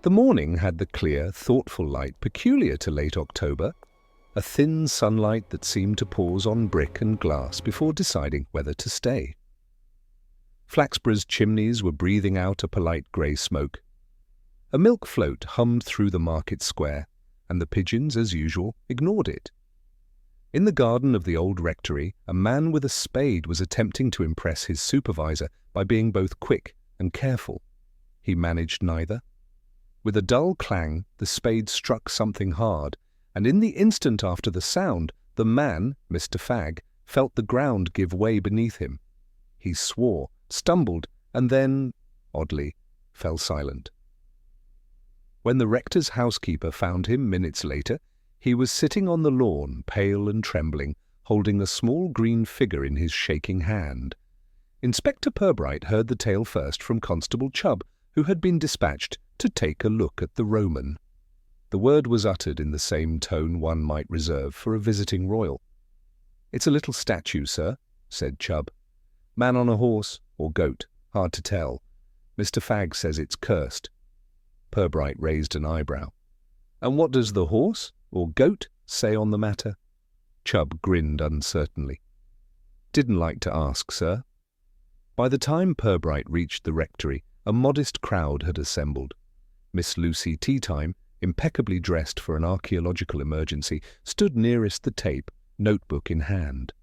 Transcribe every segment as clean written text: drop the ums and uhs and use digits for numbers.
The morning had the clear, thoughtful light peculiar to late October, a thin sunlight that seemed to pause on brick and glass before deciding whether to stay. Flaxborough's chimneys were breathing out a polite grey smoke. A milk float hummed through the market square, and the pigeons, as usual, ignored it. In the garden of the old rectory, a man with a spade was attempting to impress his supervisor by being both quick and careful. He managed neither. With a dull clang, the spade struck something hard, and in the instant after the sound, the man, Mr. Fagg, felt the ground give way beneath him. He swore, stumbled, and then, oddly, fell silent. When the rector's housekeeper found him minutes later, he was sitting on the lawn, pale and trembling, holding a small green figure in his shaking hand. Inspector Purbright heard the tale first from Constable Chubb, who had been dispatched to take a look at the Roman. The word was uttered in the same tone one might reserve for a visiting royal. "It's a little statue, sir," said Chubb. "Man on a horse, or goat, hard to tell. Mr. Fagg says it's cursed." Purbright raised an eyebrow. "And what does the horse, or goat, say on the matter?" Chubb grinned uncertainly. "Didn't like to ask, sir." By the time Purbright reached the rectory, a modest crowd had assembled. Miss Lucy Teatime, impeccably dressed for an archaeological emergency, stood nearest the tape, notebook in hand.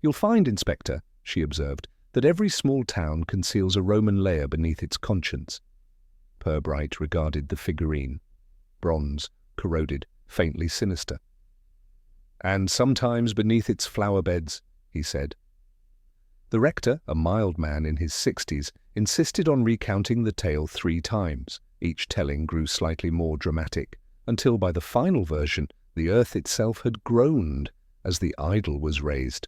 "You'll find, Inspector," she observed, "that every small town conceals a Roman layer beneath its conscience." Purbright regarded the figurine. Bronze, corroded, faintly sinister. "And sometimes beneath its flower beds," he said. The rector, a mild man in his 60s, insisted on recounting the tale 3 times. Each telling grew slightly more dramatic, until by the final version the earth itself had groaned as the idol was raised.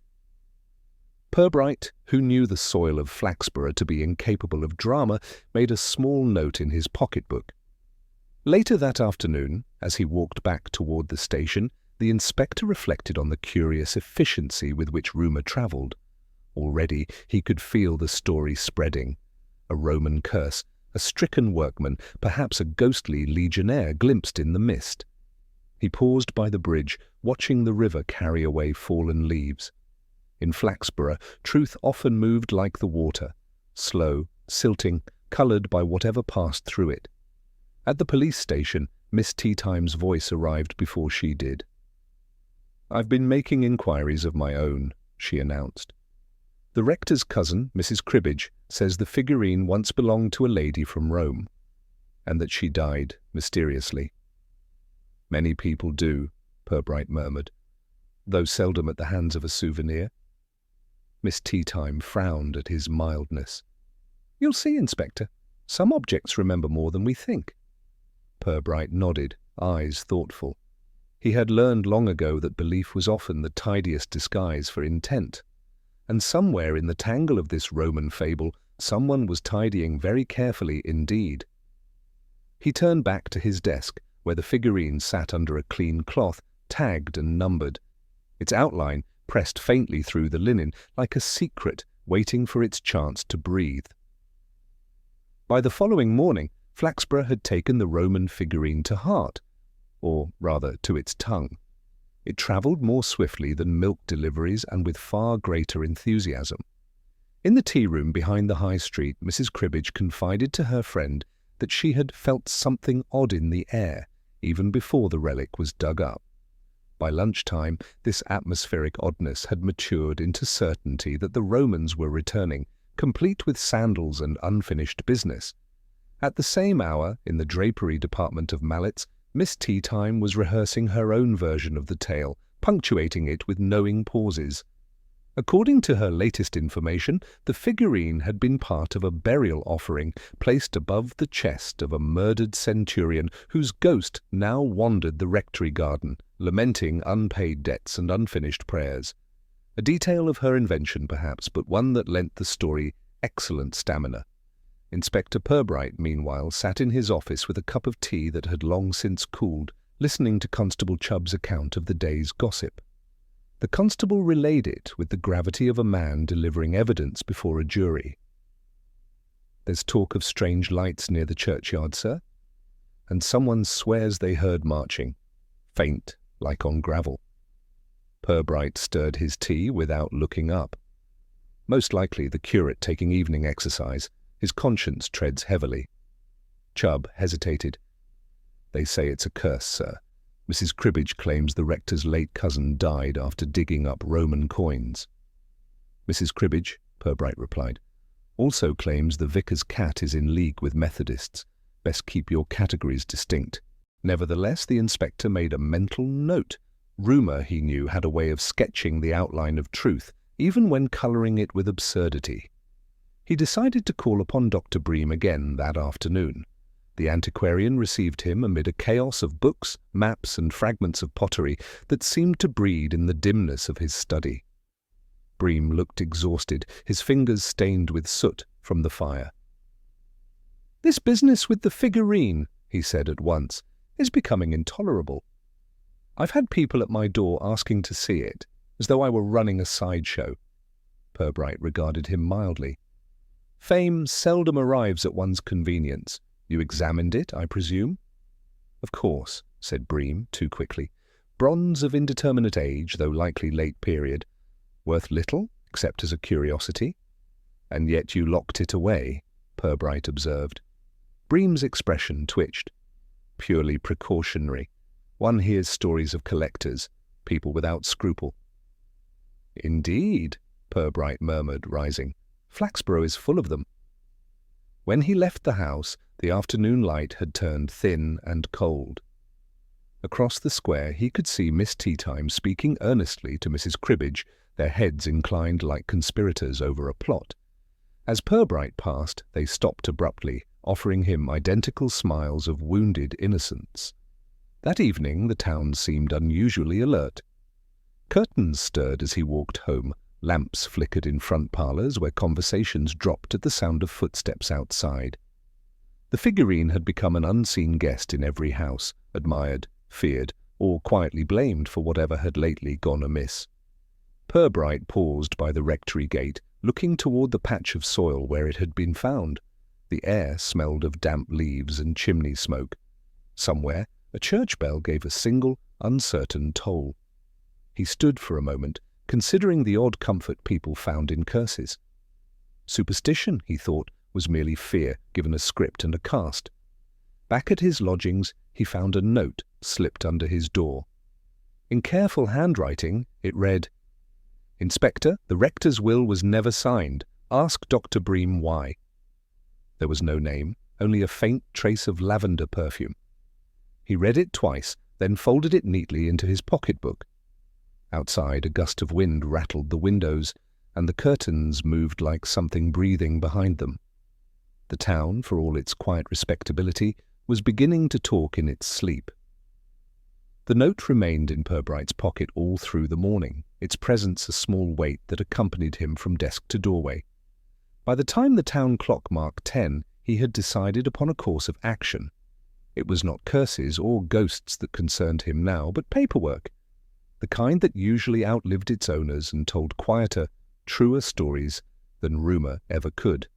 Purbright, who knew the soil of Flaxborough to be incapable of drama, made a small note in his pocketbook. Later that afternoon, as he walked back toward the station, the inspector reflected on the curious efficiency with which rumour travelled. Already he could feel the story spreading. A Roman curse, a stricken workman, perhaps a ghostly legionnaire glimpsed in the mist. He paused by the bridge, watching the river carry away fallen leaves. In Flaxborough, truth often moved like the water, slow, silting, coloured by whatever passed through it. At the police station, Miss Teatime's voice arrived before she did. "I've been making inquiries of my own," she announced. "The rector's cousin, Mrs. Cribbage, says the figurine once belonged to a lady from Rome, and that she died mysteriously." "Many people do," Purbright murmured, "though seldom at the hands of a souvenir." Miss Teatime frowned at his mildness. "You'll see, Inspector. Some objects remember more than we think." Purbright nodded, eyes thoughtful. He had learned long ago that belief was often the tidiest disguise for intent. And somewhere in the tangle of this Roman fable, someone was tidying very carefully indeed. He turned back to his desk, where the figurine sat under a clean cloth, tagged and numbered. Its outline pressed faintly through the linen, like a secret waiting for its chance to breathe. By the following morning, Flaxborough had taken the Roman figurine to heart, or rather to its tongue. It travelled more swiftly than milk deliveries and with far greater enthusiasm. In the tea-room behind the high street, Mrs. Cribbage confided to her friend that she had felt something odd in the air, even before the relic was dug up. By lunchtime, this atmospheric oddness had matured into certainty that the Romans were returning, complete with sandals and unfinished business. At the same hour, in the drapery department of mallets, Miss Teatime was rehearsing her own version of the tale, punctuating it with knowing pauses. According to her latest information, the figurine had been part of a burial offering placed above the chest of a murdered centurion whose ghost now wandered the rectory garden, lamenting unpaid debts and unfinished prayers. A detail of her invention, perhaps, but one that lent the story excellent stamina. Inspector Purbright, meanwhile, sat in his office with a cup of tea that had long since cooled, listening to Constable Chubb's account of the day's gossip. The constable relayed it with the gravity of a man delivering evidence before a jury. "There's talk of strange lights near the churchyard, sir. and someone swears they heard marching, faint like on gravel. Purbright stirred his tea without looking up. Most likely the curate taking evening exercise. His conscience treads heavily. Chubb hesitated. "They say it's a curse, sir. Mrs. Cribbage claims the rector's late cousin died after digging up Roman coins." "Mrs. Cribbage," Purbright replied, "also claims the vicar's cat is in league with Methodists. Best keep your categories distinct." Nevertheless, the inspector made a mental note. Rumour, he knew, had a way of sketching the outline of truth, even when colouring it with absurdity. He decided to call upon Dr. Bream again that afternoon. The antiquarian received him amid a chaos of books, maps, and fragments of pottery that seemed to breed in the dimness of his study. Bream looked exhausted, his fingers stained with soot from the fire. "This business with the figurine," he said at once, "is becoming intolerable. I've had people at my door asking to see it, as though I were running a sideshow." Purbright regarded him mildly. "Fame seldom arrives at one's convenience. You examined it, I presume?" "Of course," said Bream, too quickly. "Bronze of indeterminate age, though likely late period. Worth little, except as a curiosity." "And yet you locked it away," Purbright observed. Bream's expression twitched. "Purely precautionary. One hears stories of collectors, people without scruple." "Indeed," Purbright murmured, rising. "Flaxborough is full of them." When he left the house, the afternoon light had turned thin and cold. Across the square he could see Miss Teatime speaking earnestly to Mrs. Cribbage, their heads inclined like conspirators over a plot. As Purbright passed, they stopped abruptly, offering him identical smiles of wounded innocence. That evening the town seemed unusually alert. Curtains stirred as he walked home, lamps flickered in front parlours where conversations dropped at the sound of footsteps outside. The figurine had become an unseen guest in every house, admired, feared, or quietly blamed for whatever had lately gone amiss. Purbright paused by the rectory gate, looking toward the patch of soil where it had been found. The air smelled of damp leaves and chimney smoke. Somewhere, a church bell gave a single, uncertain toll. He stood for a moment, considering the odd comfort people found in curses. Superstition, he thought, was merely fear given a script and a cast. Back at his lodgings, he found a note slipped under his door. In careful handwriting, it read, "Inspector, the rector's will was never signed. Ask Dr. Bream why." There was no name, only a faint trace of lavender perfume. He read it twice, then folded it neatly into his pocketbook. Outside, a gust of wind rattled the windows, and the curtains moved like something breathing behind them. The town, for all its quiet respectability, was beginning to talk in its sleep. The note remained in Purbright's pocket all through the morning, its presence a small weight that accompanied him from desk to doorway. By the time the town clock marked 10, he had decided upon a course of action. It was not curses or ghosts that concerned him now, but paperwork, the kind that usually outlived its owners and told quieter, truer stories than rumour ever could.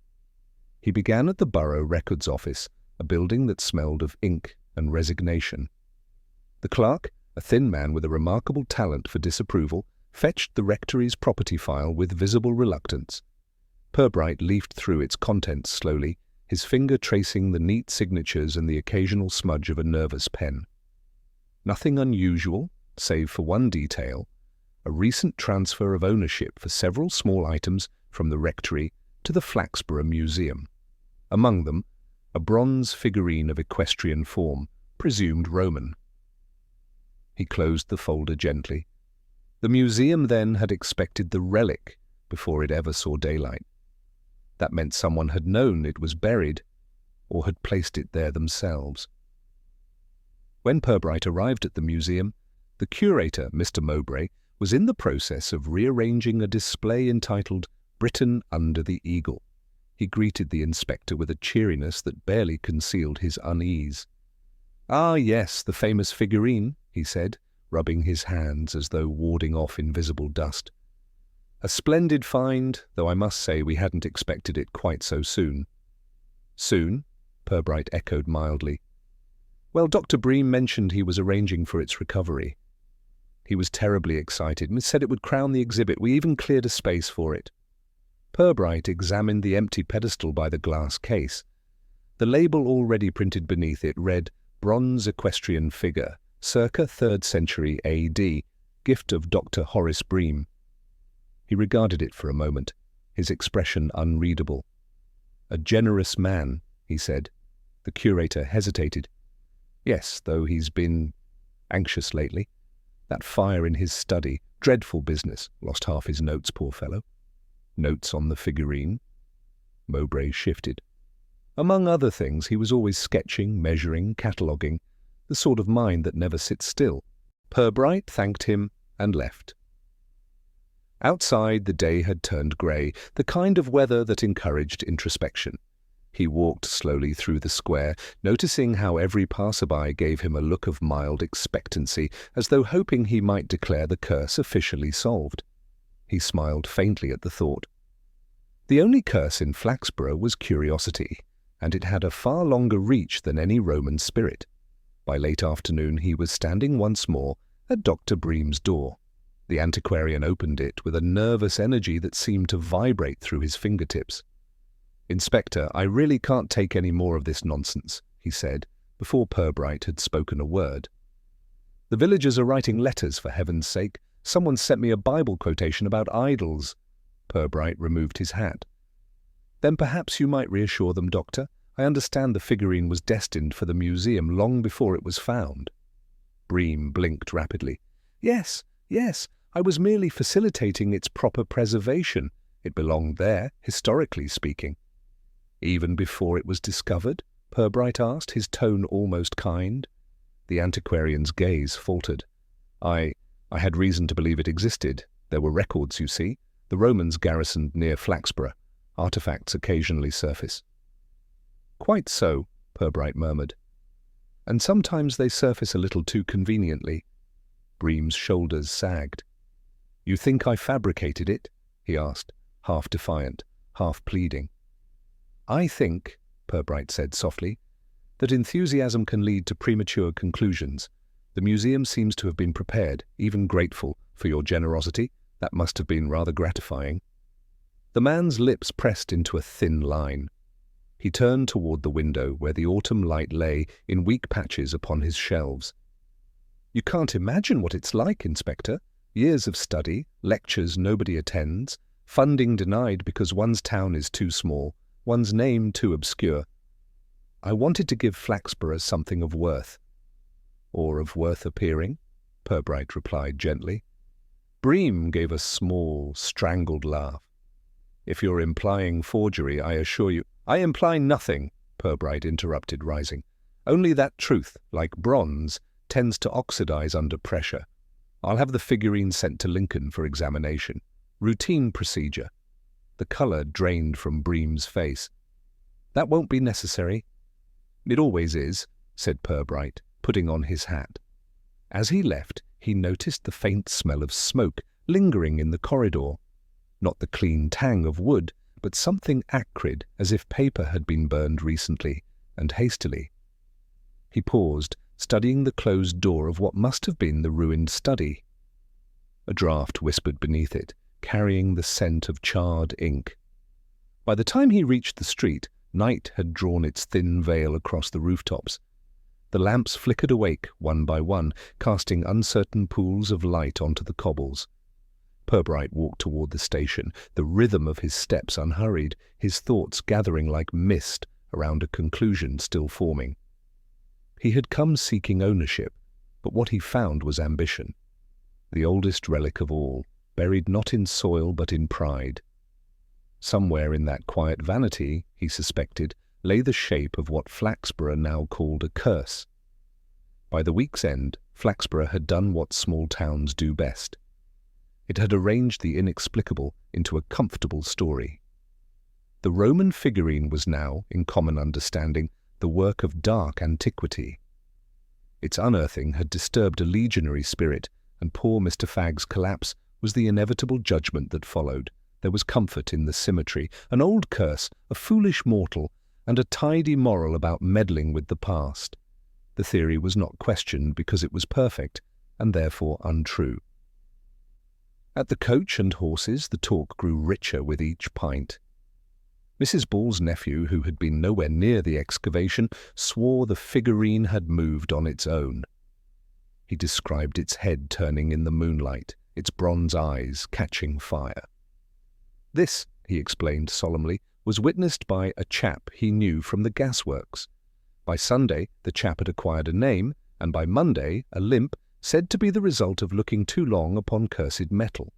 He began at the Borough Records Office, a building that smelled of ink and resignation. The clerk, a thin man with a remarkable talent for disapproval, fetched the rectory's property file with visible reluctance. Purbright leafed through its contents slowly, his finger tracing the neat signatures and the occasional smudge of a nervous pen. Nothing unusual, save for one detail, a recent transfer of ownership for several small items from the rectory to the Flaxborough Museum. Among them, a bronze figurine of equestrian form, presumed Roman. He closed the folder gently. The museum then had expected the relic before it ever saw daylight. That meant someone had known it was buried, or had placed it there themselves. When Purbright arrived at the museum, the curator, Mr. Mowbray, was in the process of rearranging a display entitled "Britain Under the Eagle." He greeted the inspector with a cheeriness that barely concealed his unease. "Ah, yes, the famous figurine," he said, rubbing his hands as though warding off invisible dust. "A splendid find, though I must say we hadn't expected it quite so soon." "Soon?" Purbright echoed mildly. Well, Dr. Bream mentioned he was arranging for its recovery. He was terribly excited and said it would crown the exhibit. We even cleared a space for it. Purbright examined the empty pedestal by the glass case. The label already printed beneath it read, "Bronze equestrian figure, circa 3rd century AD, gift of Dr. Horace Bream." He regarded it for a moment, his expression unreadable. "A generous man," he said. The curator hesitated. "Yes, though he's been anxious lately. That fire in his study, dreadful business. Lost half his notes, poor fellow." "Notes on the figurine?" Mowbray shifted. "Among other things, he was always sketching, measuring, cataloguing, the sort of mind that never sits still." Purbright thanked him and left. Outside, the day had turned grey, the kind of weather that encouraged introspection. He walked slowly through the square, noticing how every passerby gave him a look of mild expectancy, as though hoping he might declare the curse officially solved. He smiled faintly at the thought. The only curse in Flaxborough was curiosity, and it had a far longer reach than any Roman spirit. By late afternoon he was standing once more at Dr. Bream's door. The antiquarian opened it with a nervous energy that seemed to vibrate through his fingertips. "Inspector, I really can't take any more of this nonsense," he said, before Purbright had spoken a word. "The villagers are writing letters, for heaven's sake. Someone sent me a Bible quotation about idols." Purbright removed his hat. "Then perhaps you might reassure them, Doctor. I understand the figurine was destined for the museum long before it was found." Bream blinked rapidly. Yes, I was merely facilitating its proper preservation. It belonged there, historically speaking." "Even before it was discovered?" Purbright asked, his tone almost kind. The antiquarian's gaze faltered. I had reason to believe it existed. There were records, you see. The Romans garrisoned near Flaxborough. Artifacts occasionally surface." "Quite so," Purbright murmured. "And sometimes they surface a little too conveniently." Bream's shoulders sagged. "You think I fabricated it?" he asked, half defiant, half pleading. "I think," Purbright said softly, "that enthusiasm can lead to premature conclusions. The museum seems to have been prepared, even grateful, for your generosity. That must have been rather gratifying." The man's lips pressed into a thin line. He turned toward the window where the autumn light lay in weak patches upon his shelves. "You can't imagine what it's like, Inspector. Years of study, lectures nobody attends, funding denied because one's town is too small, one's name too obscure. I wanted to give Flaxborough something of worth." "Or of worth appearing?" Purbright replied gently. Bream gave a small, strangled laugh. "If you're implying forgery, I assure you—" "I imply nothing," Purbright interrupted, rising. "Only that truth, like bronze, tends to oxidize under pressure. I'll have the figurine sent to Lincoln for examination. Routine procedure." The color drained from Bream's face. "That won't be necessary." "It always is," said Purbright, putting on his hat. As he left, he noticed the faint smell of smoke lingering in the corridor. Not the clean tang of wood, but something acrid, as if paper had been burned recently, and hastily. He paused, studying the closed door of what must have been the ruined study. A draught whispered beneath it, carrying the scent of charred ink. By the time he reached the street, night had drawn its thin veil across the rooftops. The lamps flickered awake, one by one, casting uncertain pools of light onto the cobbles. Purbright walked toward the station, the rhythm of his steps unhurried, his thoughts gathering like mist around a conclusion still forming. He had come seeking ownership, but what he found was ambition. The oldest relic of all, buried not in soil but in pride. Somewhere in that quiet vanity, he suspected, lay the shape of what Flaxborough now called a curse. By the week's end, Flaxborough had done what small towns do best. It had arranged the inexplicable into a comfortable story. The Roman figurine was now, in common understanding, the work of dark antiquity. Its unearthing had disturbed a legionary spirit, and poor Mr. Fagg's collapse was the inevitable judgment that followed. There was comfort in the symmetry, an old curse, a foolish mortal, and a tidy moral about meddling with the past. The theory was not questioned because it was perfect, and therefore untrue. At the Coach and Horses, the talk grew richer with each pint. Mrs. Ball's nephew, who had been nowhere near the excavation, swore the figurine had moved on its own. He described its head turning in the moonlight, its bronze eyes catching fire. This, he explained solemnly, was witnessed by a chap he knew from the gasworks. By Sunday, the chap had acquired a name, and by Monday, a limp, said to be the result of looking too long upon cursed metal.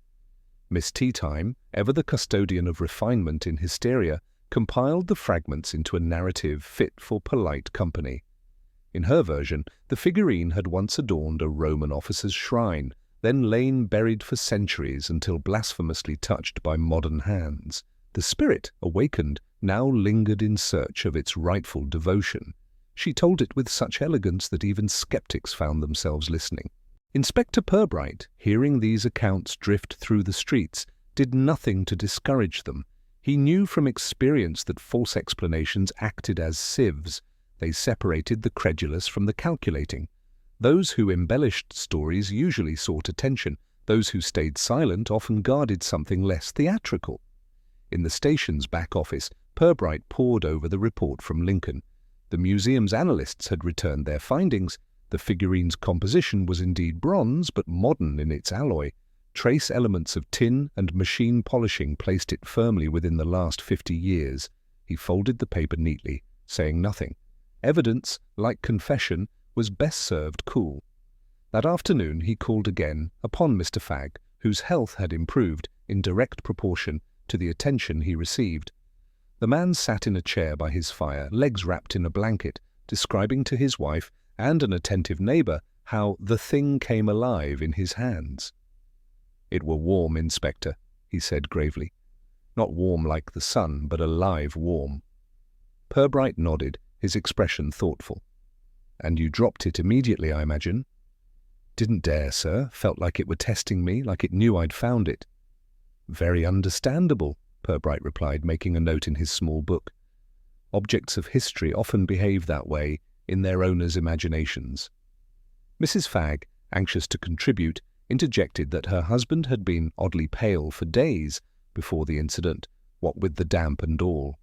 Miss Teatime, ever the custodian of refinement in hysteria, compiled the fragments into a narrative fit for polite company. In her version, the figurine had once adorned a Roman officer's shrine, then lain buried for centuries until blasphemously touched by modern hands. The spirit, awakened, now lingered in search of its rightful devotion. She told it with such elegance that even skeptics found themselves listening. Inspector Purbright, hearing these accounts drift through the streets, did nothing to discourage them. He knew from experience that false explanations acted as sieves. They separated the credulous from the calculating. Those who embellished stories usually sought attention. Those who stayed silent often guarded something less theatrical. In the station's back office, Purbright pored over the report from Lincoln. The museum's analysts had returned their findings. The figurine's composition was indeed bronze, but modern in its alloy. Trace elements of tin and machine polishing placed it firmly within the last 50 years. He folded the paper neatly, saying nothing. Evidence, like confession, was best served cool. That afternoon he called again upon Mr. Fagg, whose health had improved in direct proportion to the attention he received. The man sat in a chair by his fire, legs wrapped in a blanket, describing to his wife and an attentive neighbour how the thing came alive in his hands. "It were warm, Inspector," he said gravely. "Not warm like the sun, but alive warm." Purbright nodded, his expression thoughtful. "And you dropped it immediately, I imagine?" "Didn't dare, sir. Felt like it were testing me, like it knew I'd found it." "Very understandable," Purbright replied, making a note in his small book. "Objects of history often behave that way in their owners' imaginations." Mrs. Fagg, anxious to contribute, interjected that her husband had been oddly pale for days before the incident, what with the damp and all.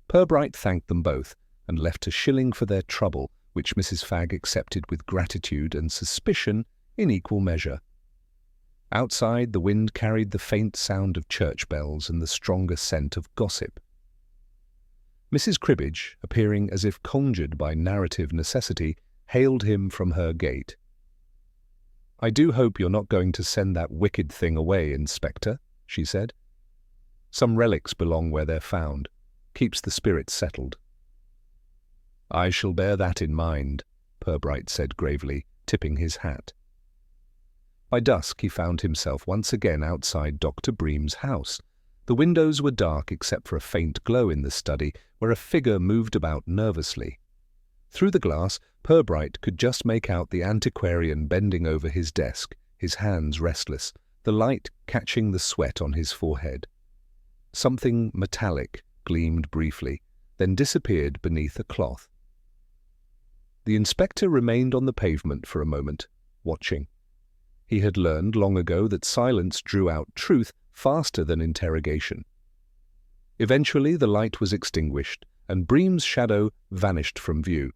Purbright thanked them both and left a shilling for their trouble, which Mrs. Fagg accepted with gratitude and suspicion in equal measure. Outside, the wind carried the faint sound of church bells and the stronger scent of gossip. Mrs. Cribbage, appearing as if conjured by narrative necessity, hailed him from her gate. "I do hope you're not going to send that wicked thing away, Inspector," she said. "Some relics belong where they're found. Keeps the spirits settled." "I shall bear that in mind," Purbright said gravely, tipping his hat. By dusk he found himself once again outside Dr. Bream's house. The windows were dark except for a faint glow in the study, where a figure moved about nervously. Through the glass, Purbright could just make out the antiquarian bending over his desk, his hands restless, the light catching the sweat on his forehead. Something metallic gleamed briefly, then disappeared beneath a cloth. The inspector remained on the pavement for a moment, watching. He had learned long ago that silence drew out truth faster than interrogation. Eventually the light was extinguished, and Bream's shadow vanished from view.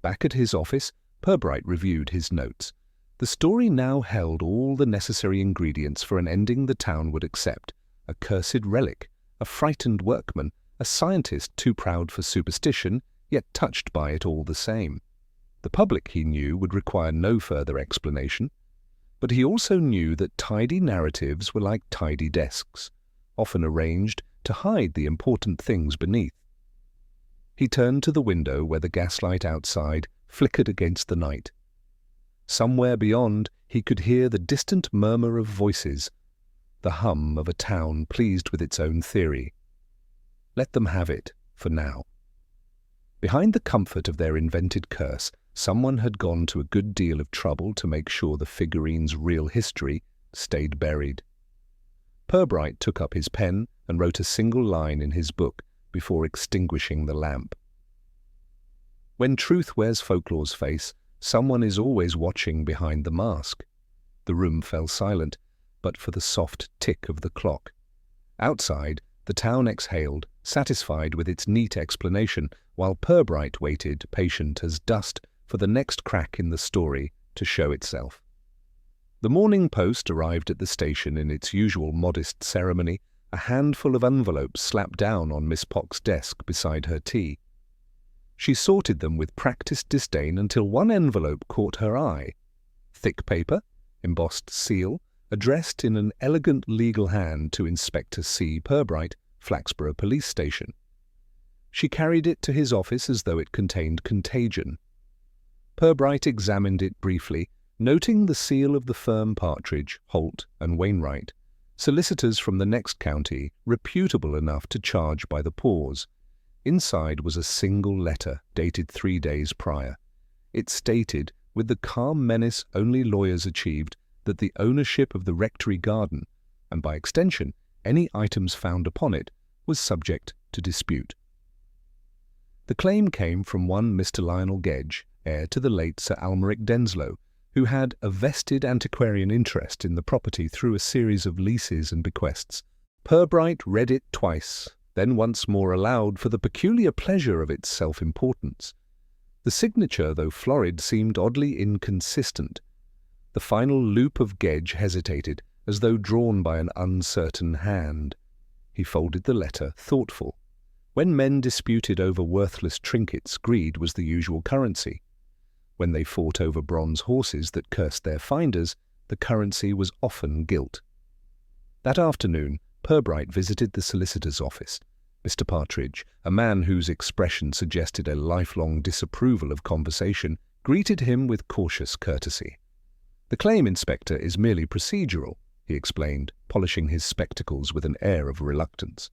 Back at his office, Purbright reviewed his notes. The story now held all the necessary ingredients for an ending the town would accept: a cursed relic, a frightened workman, a scientist too proud for superstition, yet touched by it all the same. The public, he knew, would require no further explanation. But he also knew that tidy narratives were like tidy desks, often arranged to hide the important things beneath. He turned to the window where the gaslight outside flickered against the night. Somewhere beyond he could hear the distant murmur of voices, the hum of a town pleased with its own theory. Let them have it, for now. Behind the comfort of their invented curse, someone had gone to a good deal of trouble to make sure the figurine's real history stayed buried. Purbright took up his pen and wrote a single line in his book before extinguishing the lamp. When truth wears folklore's face, someone is always watching behind the mask. The room fell silent, but for the soft tick of the clock. Outside, the town exhaled, satisfied with its neat explanation, while Purbright waited, patient as dust, for the next crack in the story to show itself. The morning post arrived at the station in its usual modest ceremony, a handful of envelopes slapped down on Miss Pock's desk beside her tea. She sorted them with practiced disdain until one envelope caught her eye. Thick paper, embossed seal, addressed in an elegant legal hand to Inspector C. Purbright, Flaxborough Police Station. She carried it to his office as though it contained contagion. Purbright examined it briefly, noting the seal of the firm Partridge, Holt and Wainwright, solicitors from the next county, reputable enough to charge by the pause. Inside was a single letter, dated 3 days prior. It stated, with the calm menace only lawyers achieved, that the ownership of the rectory garden, and by extension any items found upon it, was subject to dispute. The claim came from one Mr. Lionel Gedge, heir to the late Sir Almeric Denslow, who had a vested antiquarian interest in the property through a series of leases and bequests. Purbright read it twice, then once more aloud for the peculiar pleasure of its self-importance. The signature, though florid, seemed oddly inconsistent. The final loop of Gedge hesitated, as though drawn by an uncertain hand. He folded the letter, thoughtful. When men disputed over worthless trinkets, greed was the usual currency. When they fought over bronze horses that cursed their finders, the currency was often guilt. That afternoon, Purbright visited the solicitor's office. Mr. Partridge, a man whose expression suggested a lifelong disapproval of conversation, greeted him with cautious courtesy. "The claim, Inspector, is merely procedural," he explained, polishing his spectacles with an air of reluctance.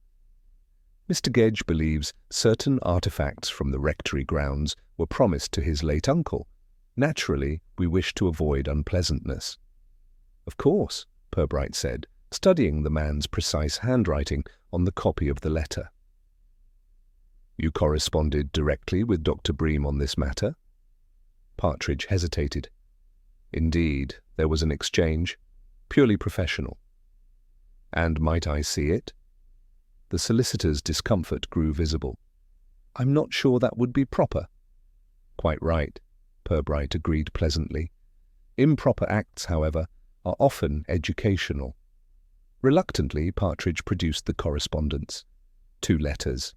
"Mr. Gedge believes certain artifacts from the rectory grounds were promised to his late uncle. Naturally, we wish to avoid unpleasantness." "Of course," Purbright said, studying the man's precise handwriting on the copy of the letter. "You corresponded directly with Dr. Bream on this matter?" Partridge hesitated. "Indeed, there was an exchange, purely professional." "And might I see it?" The solicitor's discomfort grew visible. "I'm not sure that would be proper." "Quite right," Purbright agreed pleasantly. "Improper acts, however, are often educational." Reluctantly, Partridge produced the correspondence. 2 letters.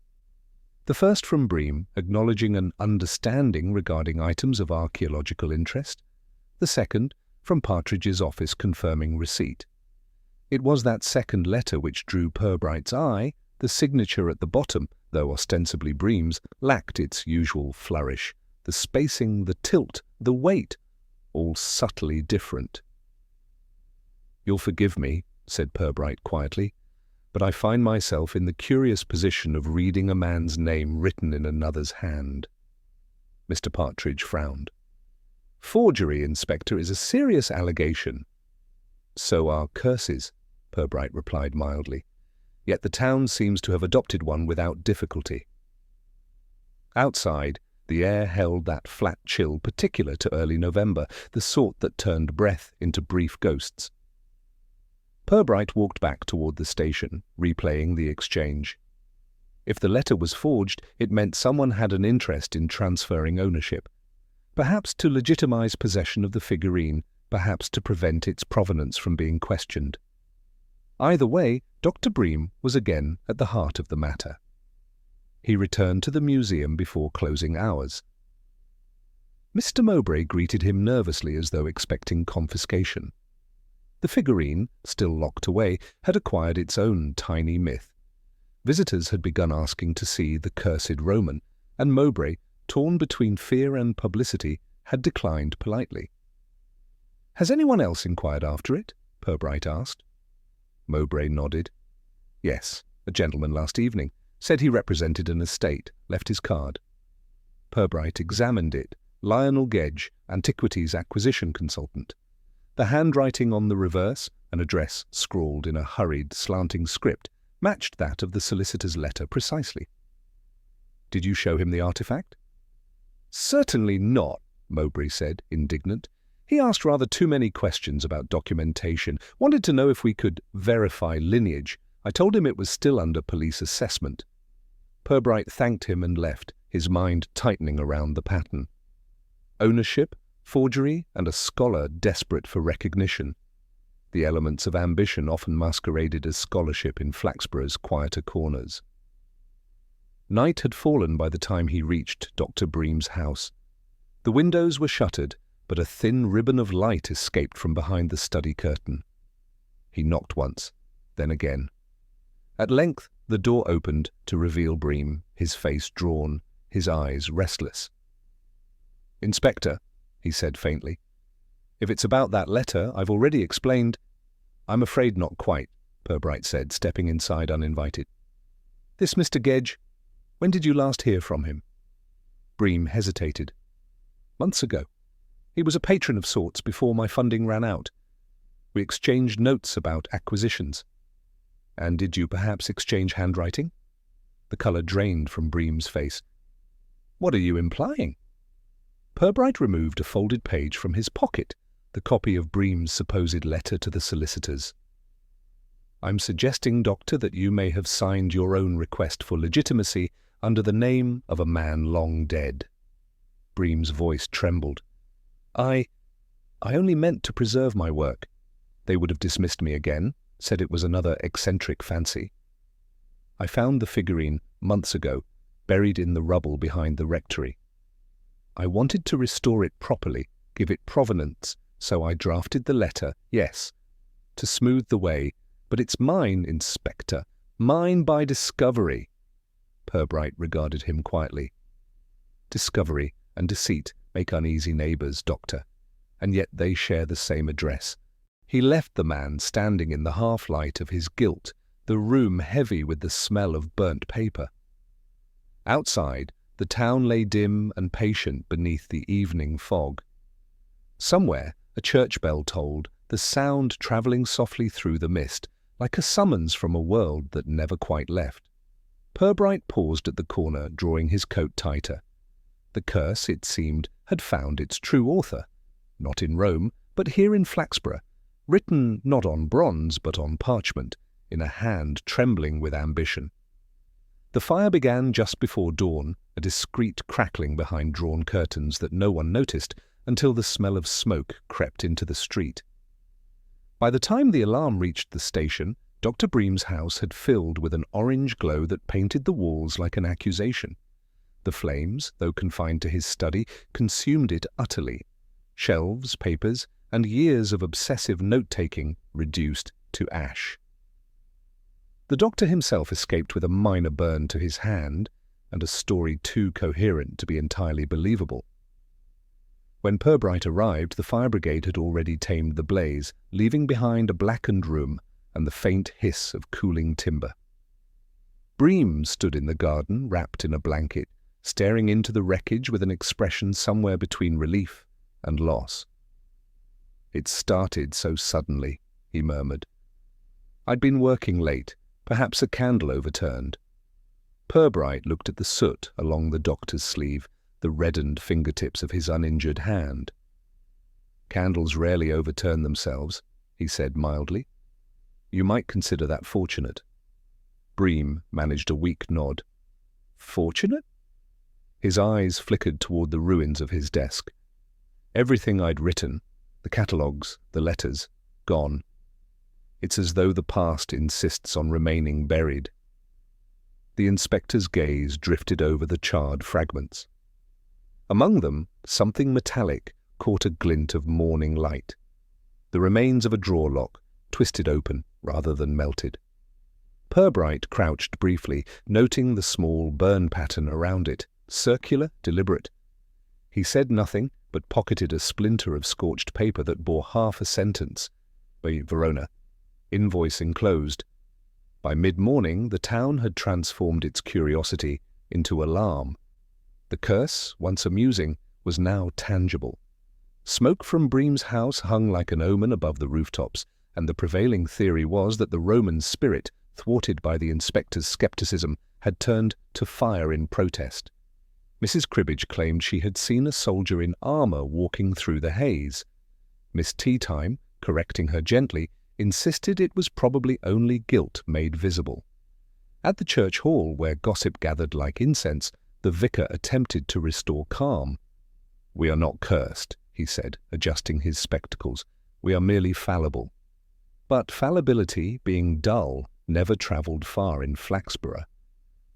The first from Bream, acknowledging an understanding regarding items of archaeological interest. The second, from Partridge's office, confirming receipt. It was that second letter which drew Purbright's eye. The signature at the bottom, though ostensibly Bream's, lacked its usual flourish. The spacing, the tilt, the weight, all subtly different. "You'll forgive me," said Purbright quietly, "but I find myself in the curious position of reading a man's name written in another's hand." Mr. Partridge frowned. "Forgery, Inspector, is a serious allegation." "So are curses," Purbright replied mildly. "Yet the town seems to have adopted one without difficulty." Outside, the air held that flat chill particular to early November, the sort that turned breath into brief ghosts. Purbright walked back toward the station, replaying the exchange. If the letter was forged, it meant someone had an interest in transferring ownership. Perhaps to legitimize possession of the figurine, perhaps to prevent its provenance from being questioned. Either way, Dr. Bream was again at the heart of the matter. He returned to the museum before closing hours. Mr. Mowbray greeted him nervously as though expecting confiscation. The figurine, still locked away, had acquired its own tiny myth. Visitors had begun asking to see the cursed Roman, and Mowbray, torn between fear and publicity, had declined politely. "Has anyone else inquired after it?" Purbright asked. Mowbray nodded. "Yes, a gentleman last evening. Said he represented an estate, left his card." Purbright examined it. Lionel Gedge, Antiquities Acquisition Consultant. The handwriting on the reverse, an address scrawled in a hurried, slanting script, matched that of the solicitor's letter precisely. "Did you show him the artifact?" Certainly not, Mowbray said, indignant. He asked rather too many questions about documentation, wanted to know if we could verify lineage. I told him it was still under police assessment. Purbright thanked him and left, his mind tightening around the pattern. Ownership, forgery, and a scholar desperate for recognition. The elements of ambition often masqueraded as scholarship in Flaxborough's quieter corners. Night had fallen by the time he reached Dr. Bream's house. The windows were shuttered, but a thin ribbon of light escaped from behind the study curtain. He knocked once, then again. At length the door opened to reveal Bream, his face drawn, his eyes restless. "Inspector," he said faintly. "If it's about that letter, I've already explained—" "I'm afraid not quite," Purbright said, stepping inside uninvited. "This Mr. Gedge, when did you last hear from him?" Bream hesitated. "Months ago. He was a patron of sorts before my funding ran out. We exchanged notes about acquisitions." "And did you perhaps exchange handwriting?" The colour drained from Bream's face. "What are you implying?" Purbright removed a folded page from his pocket, the copy of Bream's supposed letter to the solicitors. "I'm suggesting, Doctor, that you may have signed your own request for legitimacy under the name of a man long dead." Bream's voice trembled. I only meant to preserve my work. They would have dismissed me again, said it was another eccentric fancy. I found the figurine months ago, buried in the rubble behind the rectory. I wanted to restore it properly, give it provenance, so I drafted the letter, yes, to smooth the way, but it's mine, Inspector, mine by discovery. Purbright regarded him quietly. Discovery and deceit make uneasy neighbours, Doctor, and yet they share the same address. He left the man standing in the half-light of his guilt, the room heavy with the smell of burnt paper. Outside, the town lay dim and patient beneath the evening fog. Somewhere, a church bell tolled, the sound travelling softly through the mist, like a summons from a world that never quite left. Purbright paused at the corner, drawing his coat tighter. The curse, it seemed, had found its true author, not in Rome, but here in Flaxborough, written not on bronze but on parchment, in a hand trembling with ambition. The fire began just before dawn, a discreet crackling behind drawn curtains that no one noticed until the smell of smoke crept into the street. By the time the alarm reached the station, Dr. Bream's house had filled with an orange glow that painted the walls like an accusation. The flames, though confined to his study, consumed it utterly. Shelves, papers, and years of obsessive note-taking reduced to ash. The doctor himself escaped with a minor burn to his hand, and a story too coherent to be entirely believable. When Purbright arrived, the fire brigade had already tamed the blaze, leaving behind a blackened room and the faint hiss of cooling timber. Bream stood in the garden, wrapped in a blanket, staring into the wreckage with an expression somewhere between relief and loss. "It started so suddenly," he murmured. "I'd been working late, perhaps a candle overturned." Purbright looked at the soot along the doctor's sleeve, the reddened fingertips of his uninjured hand. "Candles rarely overturn themselves," he said mildly. "You might consider that fortunate." Bream managed a weak nod. "Fortunate?" His eyes flickered toward the ruins of his desk. Everything I'd written, the catalogues, the letters, gone. It's as though the past insists on remaining buried. The inspector's gaze drifted over the charred fragments. Among them, something metallic caught a glint of morning light. The remains of a drawer lock, twisted open rather than melted. Purbright crouched briefly, noting the small burn pattern around it, circular, deliberate. He said nothing, but pocketed a splinter of scorched paper that bore half a sentence. By Verona. Invoice enclosed. By mid-morning, the town had transformed its curiosity into alarm. The curse, once amusing, was now tangible. Smoke from Bream's house hung like an omen above the rooftops, and the prevailing theory was that the Roman spirit, thwarted by the inspector's skepticism, had turned to fire in protest. Mrs. Cribbage claimed she had seen a soldier in armour walking through the haze. Miss Teatime, correcting her gently, insisted it was probably only guilt made visible. At the church hall, where gossip gathered like incense, the vicar attempted to restore calm. "We are not cursed," he said, adjusting his spectacles. "We are merely fallible." But fallibility, being dull, never travelled far in Flaxborough.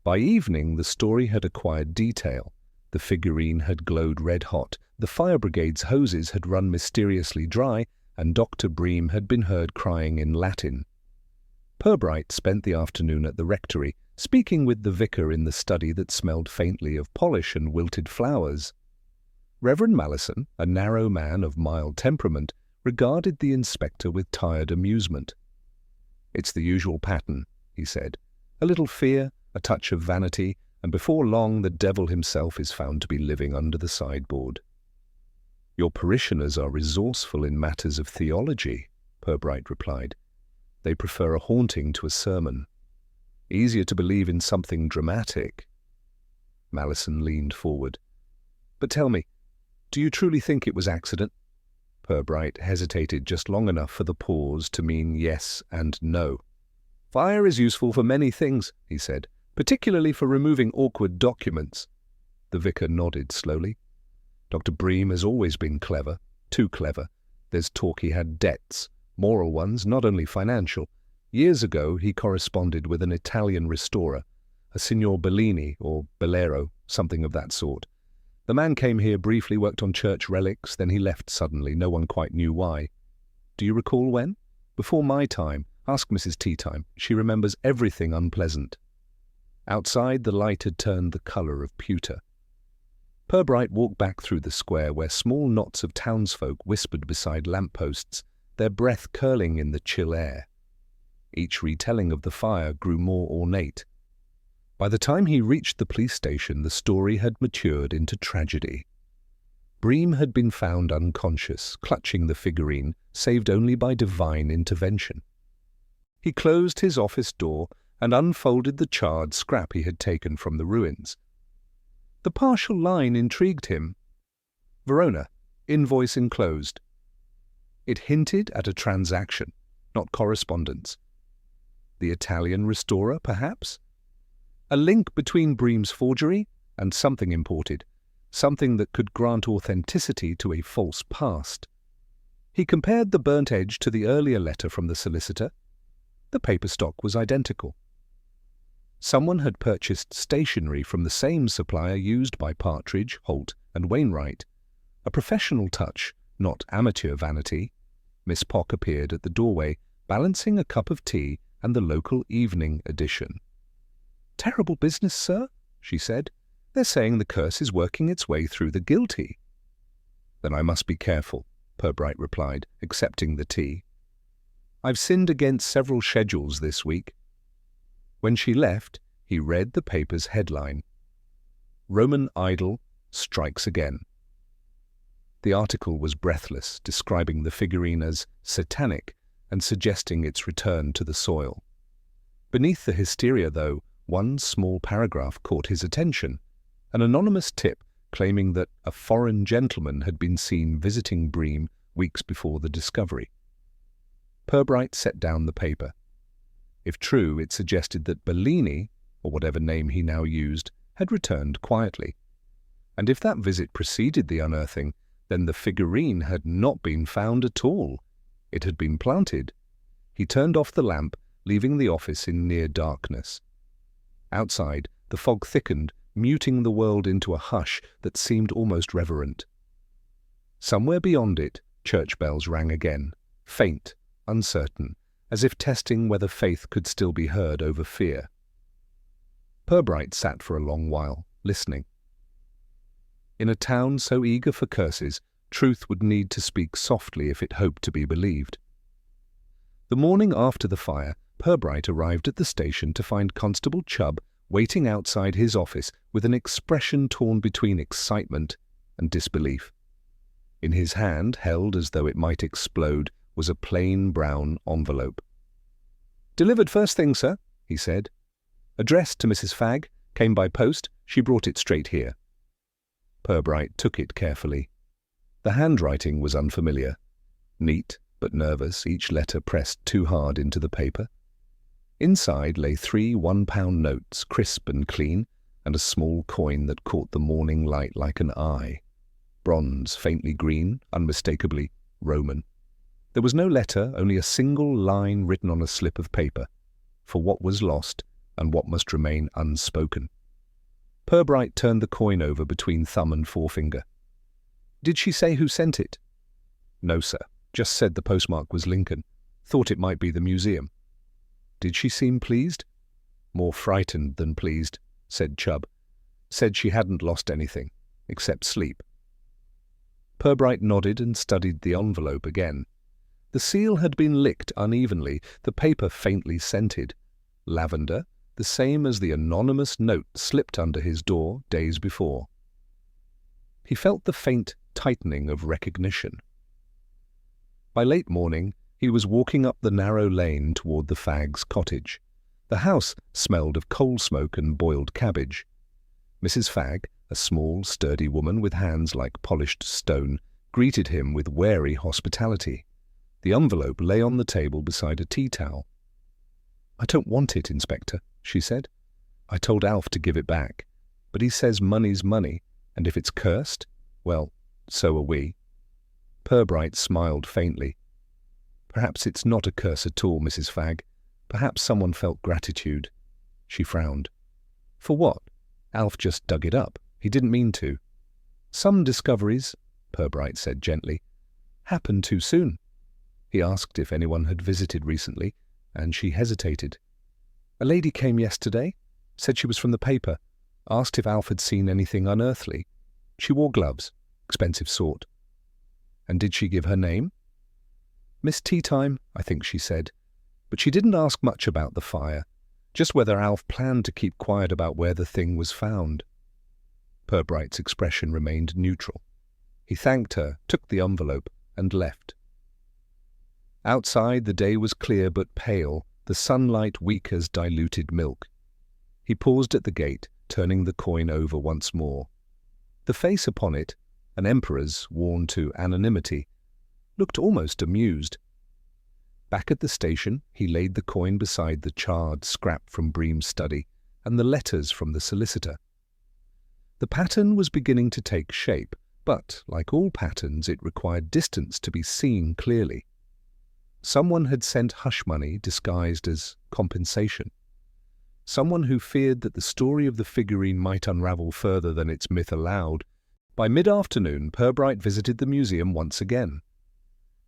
By evening the story had acquired detail. The figurine had glowed red-hot, the fire brigade's hoses had run mysteriously dry, and Dr. Bream had been heard crying in Latin. Purbright spent the afternoon at the rectory, speaking with the vicar in the study that smelled faintly of polish and wilted flowers. Reverend Malison, a narrow man of mild temperament, regarded the inspector with tired amusement. "It's the usual pattern," he said. "A little fear, a touch of vanity, and before long the devil himself is found to be living under the sideboard." "Your parishioners are resourceful in matters of theology," Purbright replied. "They prefer a haunting to a sermon. Easier to believe in something dramatic." Malison leaned forward. "But tell me, do you truly think it was accident?" Purbright hesitated just long enough for the pause to mean yes and no. "Fire is useful for many things," he said, "particularly for removing awkward documents." The vicar nodded slowly. "Dr. Bream has always been clever, too clever. There's talk he had debts, moral ones, not only financial. Years ago he corresponded with an Italian restorer, a Signor Bellini or Bellero, something of that sort. The man came here briefly, worked on church relics, then he left suddenly. No one quite knew why. Do you recall when? Before my time. Ask Mrs. Teatime. She remembers everything unpleasant." Outside, the light had turned the colour of pewter. Purbright walked back through the square where small knots of townsfolk whispered beside lamp-posts, their breath curling in the chill air. Each retelling of the fire grew more ornate. By the time he reached the police station, the story had matured into tragedy. Bream had been found unconscious, clutching the figurine, saved only by divine intervention. He closed his office door and unfolded the charred scrap he had taken from the ruins. The partial line intrigued him. "Verona, invoice enclosed." It hinted at a transaction, not correspondence. The Italian restorer, perhaps? A link between Bream's forgery and something imported, something that could grant authenticity to a false past. He compared the burnt edge to the earlier letter from the solicitor. The paper stock was identical. Someone had purchased stationery from the same supplier used by Partridge, Holt, and Wainwright. A professional touch, not amateur vanity. Miss Pock appeared at the doorway, balancing a cup of tea and the local evening edition. "Terrible business, sir," she said. "They're saying the curse is working its way through the guilty." "Then I must be careful," Purbright replied, accepting the tea. "I've sinned against several schedules this week." When she left, he read the paper's headline, "Roman Idol Strikes Again." The article was breathless, describing the figurine as satanic and suggesting its return to the soil. Beneath the hysteria, though, one small paragraph caught his attention, an anonymous tip claiming that a foreign gentleman had been seen visiting Bream weeks before the discovery. Purbright set down the paper. If true, it suggested that Bellini, or whatever name he now used, had returned quietly. And if that visit preceded the unearthing, then the figurine had not been found at all. It had been planted. He turned off the lamp, leaving the office in near darkness. Outside, the fog thickened, muting the world into a hush that seemed almost reverent. Somewhere beyond it, church bells rang again, faint, uncertain, as if testing whether faith could still be heard over fear. Purbright sat for a long while, listening. In a town so eager for curses, truth would need to speak softly if it hoped to be believed. The morning after the fire, Purbright arrived at the station to find Constable Chubb waiting outside his office with an expression torn between excitement and disbelief. In his hand, held as though it might explode, was a plain brown envelope. "Delivered first thing, sir," he said. "Addressed to Mrs. Fagg, came by post, she brought it straight here." Purbright took it carefully. The handwriting was unfamiliar. Neat, but nervous, each letter pressed too hard into the paper. Inside lay 3 £1 notes, crisp and clean, and a small coin that caught the morning light like an eye. Bronze, faintly green, unmistakably Roman. There was no letter, only a single line written on a slip of paper, for what was lost and what must remain unspoken. Purbright turned the coin over between thumb and forefinger. "Did she say who sent it?" "No, sir. Just said the postmark was Lincoln. Thought it might be the museum." "Did she seem pleased?" "More frightened than pleased," said Chubb. "Said she hadn't lost anything, except sleep." Purbright nodded and studied the envelope again. The seal had been licked unevenly, the paper faintly scented. Lavender, the same as the anonymous note slipped under his door days before. He felt the faint tightening of recognition. By late morning, he was walking up the narrow lane toward the Fag's cottage. The house smelled of coal smoke and boiled cabbage. Mrs. Fag, a small, sturdy woman with hands like polished stone, greeted him with wary hospitality. The envelope lay on the table beside a tea towel. "I don't want it, Inspector," she said. "I told Alf to give it back, but he says money's money, and if it's cursed, well, so are we." Purbright smiled faintly. "Perhaps it's not a curse at all, Mrs. Fag. Perhaps someone felt gratitude." She frowned. "For what? Alf just dug it up. He didn't mean to." "Some discoveries," Purbright said gently, "happen too soon." He asked if anyone had visited recently, and she hesitated. "A lady came yesterday, said she was from the paper, asked if Alf had seen anything unearthly. She wore gloves, expensive sort." "And did she give her name?" "Miss Teatime, I think she said. But she didn't ask much about the fire, just whether Alf planned to keep quiet about where the thing was found." Purbright's expression remained neutral. He thanked her, took the envelope, and left. Outside the day was clear but pale, the sunlight weak as diluted milk. He paused at the gate, turning the coin over once more. The face upon it, an emperor's worn to anonymity, looked almost amused. Back at the station, he laid the coin beside the charred scrap from Bream's study and the letters from the solicitor. The pattern was beginning to take shape, but, like all patterns, it required distance to be seen clearly. Someone had sent hush money disguised as compensation. Someone who feared that the story of the figurine might unravel further than its myth allowed. By mid-afternoon, Purbright visited the museum once again.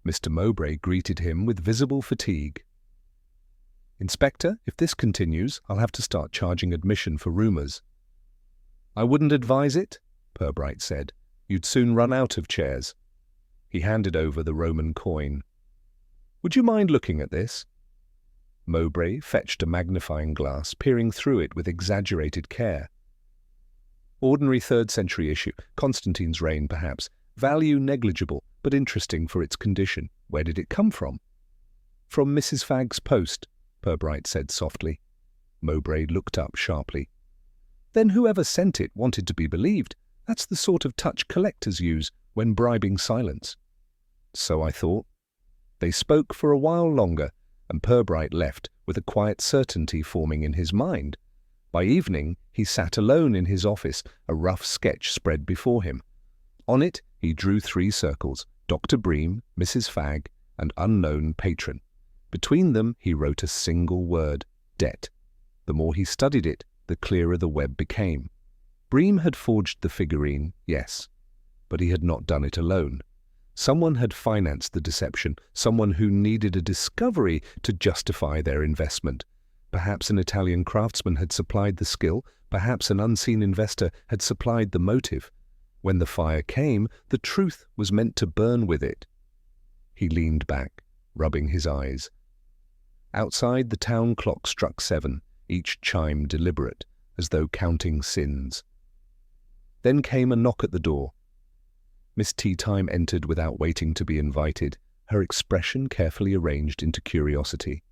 Mr. Mowbray greeted him with visible fatigue. "Inspector, if this continues, I'll have to start charging admission for rumours." "I wouldn't advise it," Purbright said. "You'd soon run out of chairs." He handed over the Roman coin. "Would you mind looking at this?" Mowbray fetched a magnifying glass, peering through it with exaggerated care. "Ordinary 3rd century issue. Constantine's reign, perhaps. Value negligible, but interesting for its condition. Where did it come from?" "From Mrs. Fag's post," Purbright said softly. Mowbray looked up sharply. "Then whoever sent it wanted to be believed. That's the sort of touch collectors use when bribing silence." "So I thought." They spoke for a while longer, and Purbright left with a quiet certainty forming in his mind. By evening, he sat alone in his office, a rough sketch spread before him. On it, he drew 3 circles: Dr. Bream, Mrs. Fag, and unknown patron. Between them, he wrote a single word: debt. The more he studied it, the clearer the web became. Bream had forged the figurine, yes, but he had not done it alone. Someone had financed the deception, someone who needed a discovery to justify their investment. Perhaps an Italian craftsman had supplied the skill, perhaps an unseen investor had supplied the motive. When the fire came, the truth was meant to burn with it. He leaned back, rubbing his eyes. Outside, the town clock struck 7, each chime deliberate, as though counting sins. Then came a knock at the door. Miss Teatime entered without waiting to be invited, her expression carefully arranged into curiosity.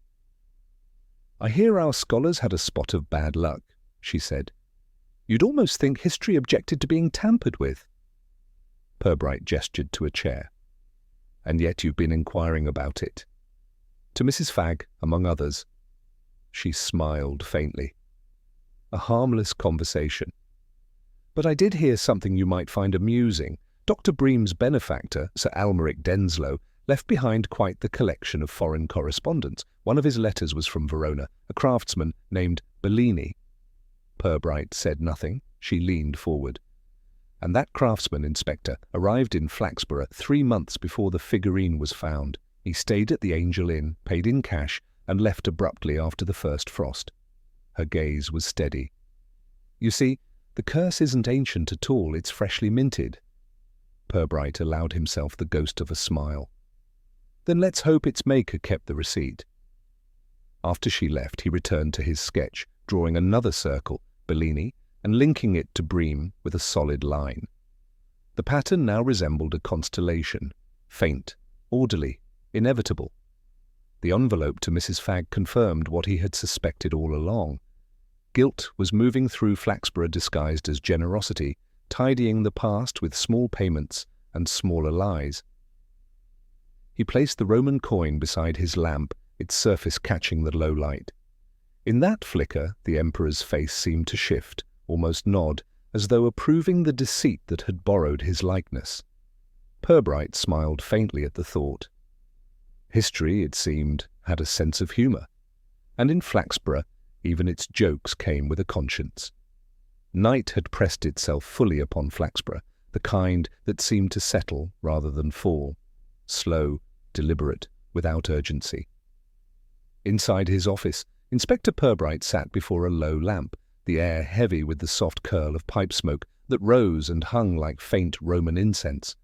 "I hear our scholars had a spot of bad luck," she said. "You'd almost think history objected to being tampered with." Purbright gestured to a chair. "And yet you've been inquiring about it." To Mrs. Fagg, among others. She smiled faintly. A harmless conversation. "But I did hear something you might find amusing. Dr. Bream's benefactor, Sir Almeric Denslow, left behind quite the collection of foreign correspondence. One of his letters was from Verona, a craftsman named Bellini." Purbright said nothing. She leaned forward. "And that craftsman, Inspector, arrived in Flaxborough 3 months before the figurine was found. He stayed at the Angel Inn, paid in cash, and left abruptly after the first frost." Her gaze was steady. "You see, the curse isn't ancient at all, it's freshly minted." Purbright allowed himself the ghost of a smile. "Then let's hope its maker kept the receipt." After she left, he returned to his sketch, drawing another circle, Bellini, and linking it to Bream with a solid line. The pattern now resembled a constellation, faint, orderly, inevitable. The envelope to Mrs. Fagg confirmed what he had suspected all along. Guilt was moving through Flaxborough disguised as generosity, tidying the past with small payments and smaller lies. He placed the Roman coin beside his lamp, its surface catching the low light. In that flicker, the Emperor's face seemed to shift, almost nod, as though approving the deceit that had borrowed his likeness. Purbright smiled faintly at the thought. History, it seemed, had a sense of humour, and in Flaxborough even its jokes came with a conscience. Night had pressed itself fully upon Flaxborough, the kind that seemed to settle rather than fall, slow, deliberate, without urgency. Inside his office, Inspector Purbright sat before a low lamp, the air heavy with the soft curl of pipe smoke that rose and hung like faint Roman incense.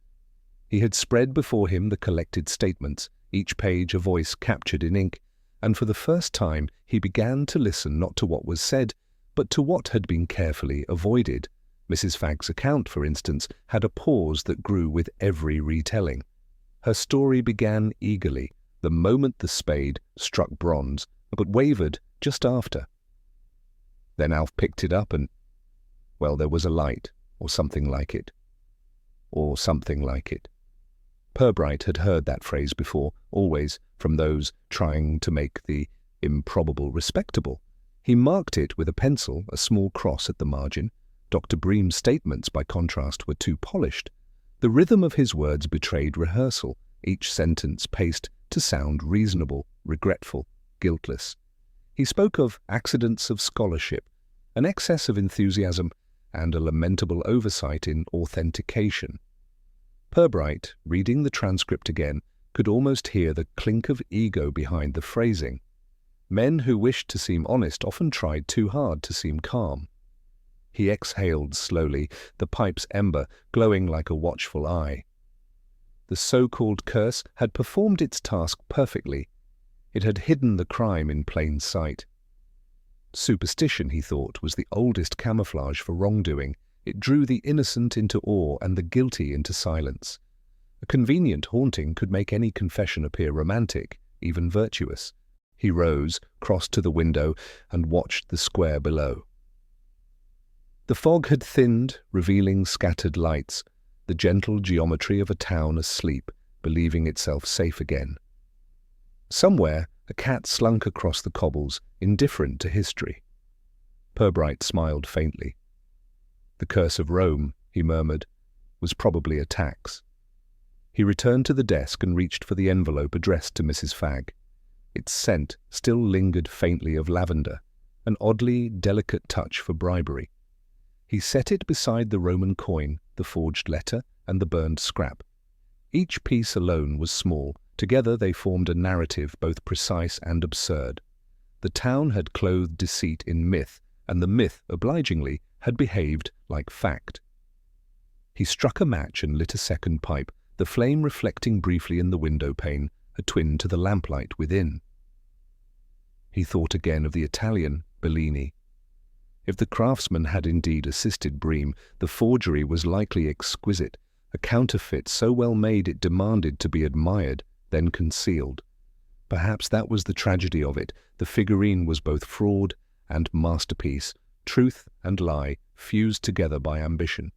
He had spread before him the collected statements, each page a voice captured in ink, and for the first time he began to listen not to what was said, but to what had been carefully avoided. Mrs. Fagg's account, for instance, had a pause that grew with every retelling. Her story began eagerly, the moment the spade struck bronze, but wavered just after. Then Alf picked it up and, well, there was a light, or something like it. Or something like it. Purbright had heard that phrase before, always from those trying to make the improbable respectable. He marked it with a pencil, a small cross at the margin. Dr. Bream's statements, by contrast, were too polished. The rhythm of his words betrayed rehearsal, each sentence paced to sound reasonable, regretful, guiltless. He spoke of accidents of scholarship, an excess of enthusiasm, and a lamentable oversight in authentication. Purbright, reading the transcript again, could almost hear the clink of ego behind the phrasing. Men who wished to seem honest often tried too hard to seem calm. He exhaled slowly, the pipe's ember glowing like a watchful eye. The so-called curse had performed its task perfectly. It had hidden the crime in plain sight. Superstition, he thought, was the oldest camouflage for wrongdoing. It drew the innocent into awe and the guilty into silence. A convenient haunting could make any confession appear romantic, even virtuous. He rose, crossed to the window, and watched the square below. The fog had thinned, revealing scattered lights, the gentle geometry of a town asleep, believing itself safe again. Somewhere, a cat slunk across the cobbles, indifferent to history. Purbright smiled faintly. The curse of Rome, he murmured, was probably a tax. He returned to the desk and reached for the envelope addressed to Mrs. Fagg. Its scent still lingered faintly of lavender, an oddly delicate touch for bribery. He set it beside the Roman coin, the forged letter, and the burned scrap. Each piece alone was small. Together they formed a narrative both precise and absurd. The town had clothed deceit in myth, and the myth, obligingly, had behaved like fact. He struck a match and lit a second pipe, the flame reflecting briefly in the window pane, a twin to the lamplight within. He thought again of the Italian, Bellini. If the craftsman had indeed assisted Bream, the forgery was likely exquisite, a counterfeit so well made it demanded to be admired, then concealed. Perhaps that was the tragedy of it. The figurine was both fraud and masterpiece, truth and lie fused together by ambition.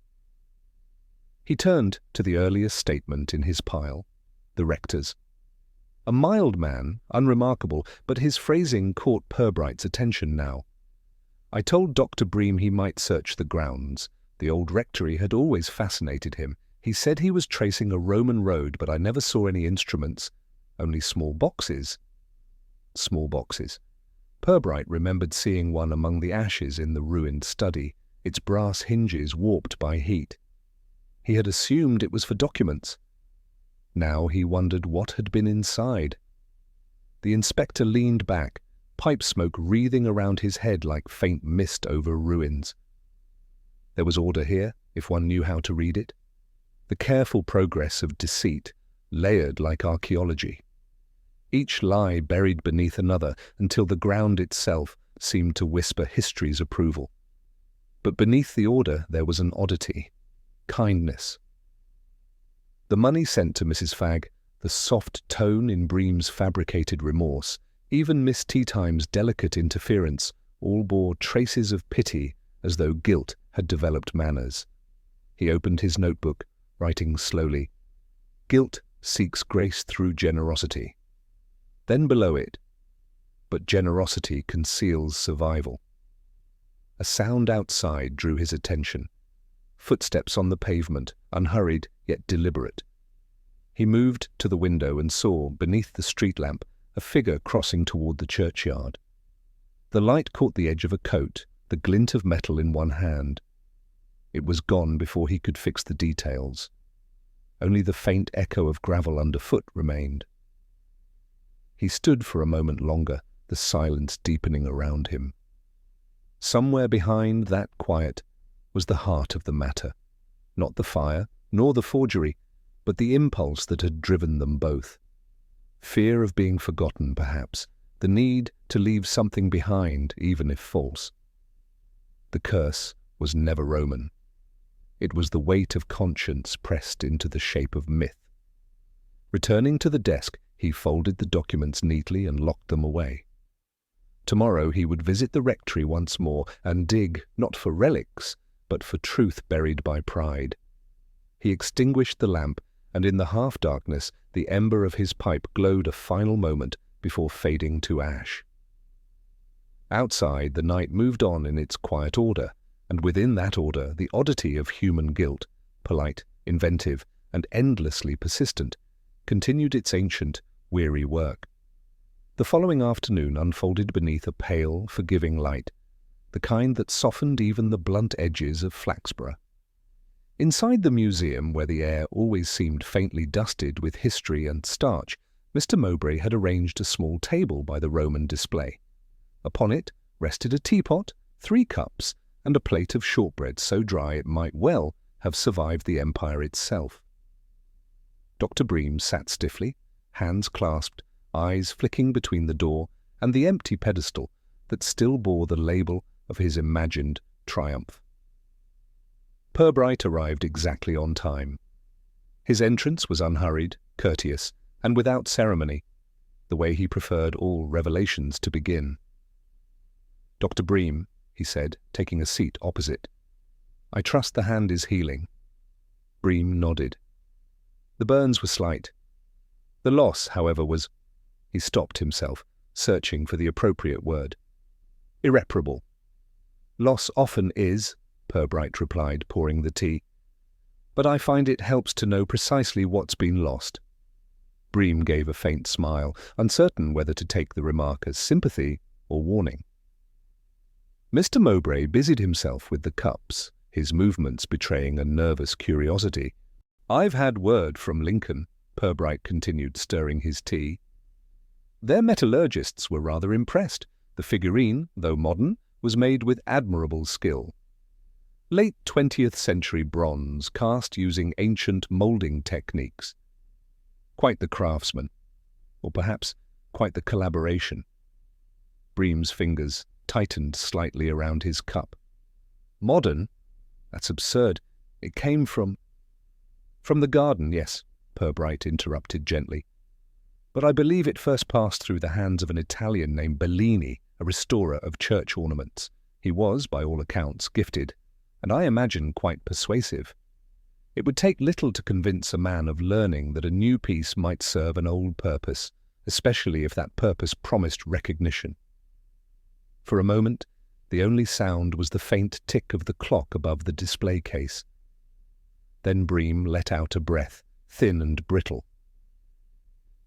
He turned to the earliest statement in his pile, the rector's. A mild man, unremarkable, but his phrasing caught Purbright's attention now. I told Dr. Bream he might search the grounds. The old rectory had always fascinated him. He said he was tracing a Roman road, but I never saw any instruments, only small boxes. Small boxes. Purbright remembered seeing one among the ashes in the ruined study, its brass hinges warped by heat. He had assumed it was for documents. Now he wondered what had been inside. The inspector leaned back, pipe smoke wreathing around his head like faint mist over ruins. There was order here, if one knew how to read it. The careful progress of deceit, layered like archaeology. Each lie buried beneath another until the ground itself seemed to whisper history's approval. But beneath the order there was an oddity, kindness. The money sent to Mrs. Fagg, the soft tone in Bream's fabricated remorse, even Miss Teatime's delicate interference, all bore traces of pity as though guilt had developed manners. He opened his notebook, writing slowly, "Guilt seeks grace through generosity." Then below it, "But generosity conceals survival." A sound outside drew his attention. Footsteps on the pavement, unhurried yet deliberate. He moved to the window and saw, beneath the street lamp, a figure crossing toward the churchyard. The light caught the edge of a coat, the glint of metal in one hand. It was gone before he could fix the details. Only the faint echo of gravel underfoot remained. He stood for a moment longer, the silence deepening around him. Somewhere behind that quiet was the heart of the matter. Not the fire, nor the forgery, but the impulse that had driven them both. Fear of being forgotten, perhaps, the need to leave something behind, even if false. The curse was never Roman. It was the weight of conscience pressed into the shape of myth. Returning to the desk, he folded the documents neatly and locked them away. Tomorrow he would visit the rectory once more and dig, not for relics, but for truth buried by pride. He extinguished the lamp, and in the half-darkness the ember of his pipe glowed a final moment before fading to ash. Outside, the night moved on in its quiet order, and within that order the oddity of human guilt, polite, inventive, and endlessly persistent, continued its ancient, weary work. The following afternoon unfolded beneath a pale, forgiving light, the kind that softened even the blunt edges of Flaxborough. Inside the museum, where the air always seemed faintly dusted with history and starch, Mr. Mowbray had arranged a small table by the Roman display. Upon it rested a teapot, 3 cups, and a plate of shortbread so dry it might well have survived the empire itself. Dr. Bream sat stiffly, hands clasped, eyes flicking between the door and the empty pedestal that still bore the label of his imagined triumph. Purbright arrived exactly on time. His entrance was unhurried, courteous, and without ceremony, the way he preferred all revelations to begin. "Dr. Bream," he said, taking a seat opposite, "I trust the hand is healing." Bream nodded. The burns were slight. The loss, however, was— He stopped himself, searching for the appropriate word. "Irreparable." "Loss often is," Purbright replied, pouring the tea. "But I find it helps to know precisely what's been lost." Bream gave a faint smile, uncertain whether to take the remark as sympathy or warning. Mr. Mowbray busied himself with the cups, his movements betraying a nervous curiosity. "I've had word from Lincoln," Purbright continued, stirring his tea. "Their metallurgists were rather impressed. The figurine, though modern, was made with admirable skill. Late 20th century bronze, cast using ancient moulding techniques. Quite the craftsman, or perhaps quite the collaboration." Bream's fingers tightened slightly around his cup. "Modern? That's absurd. It came from—" "From the garden, yes," Purbright interrupted gently. "But I believe it first passed through the hands of an Italian named Bellini, a restorer of church ornaments. He was, by all accounts, gifted, and I imagine quite persuasive. It would take little to convince a man of learning that a new piece might serve an old purpose, especially if that purpose promised recognition. For a moment, the only sound was the faint tick of the clock above the display case. Then Bream let out a breath, thin and brittle.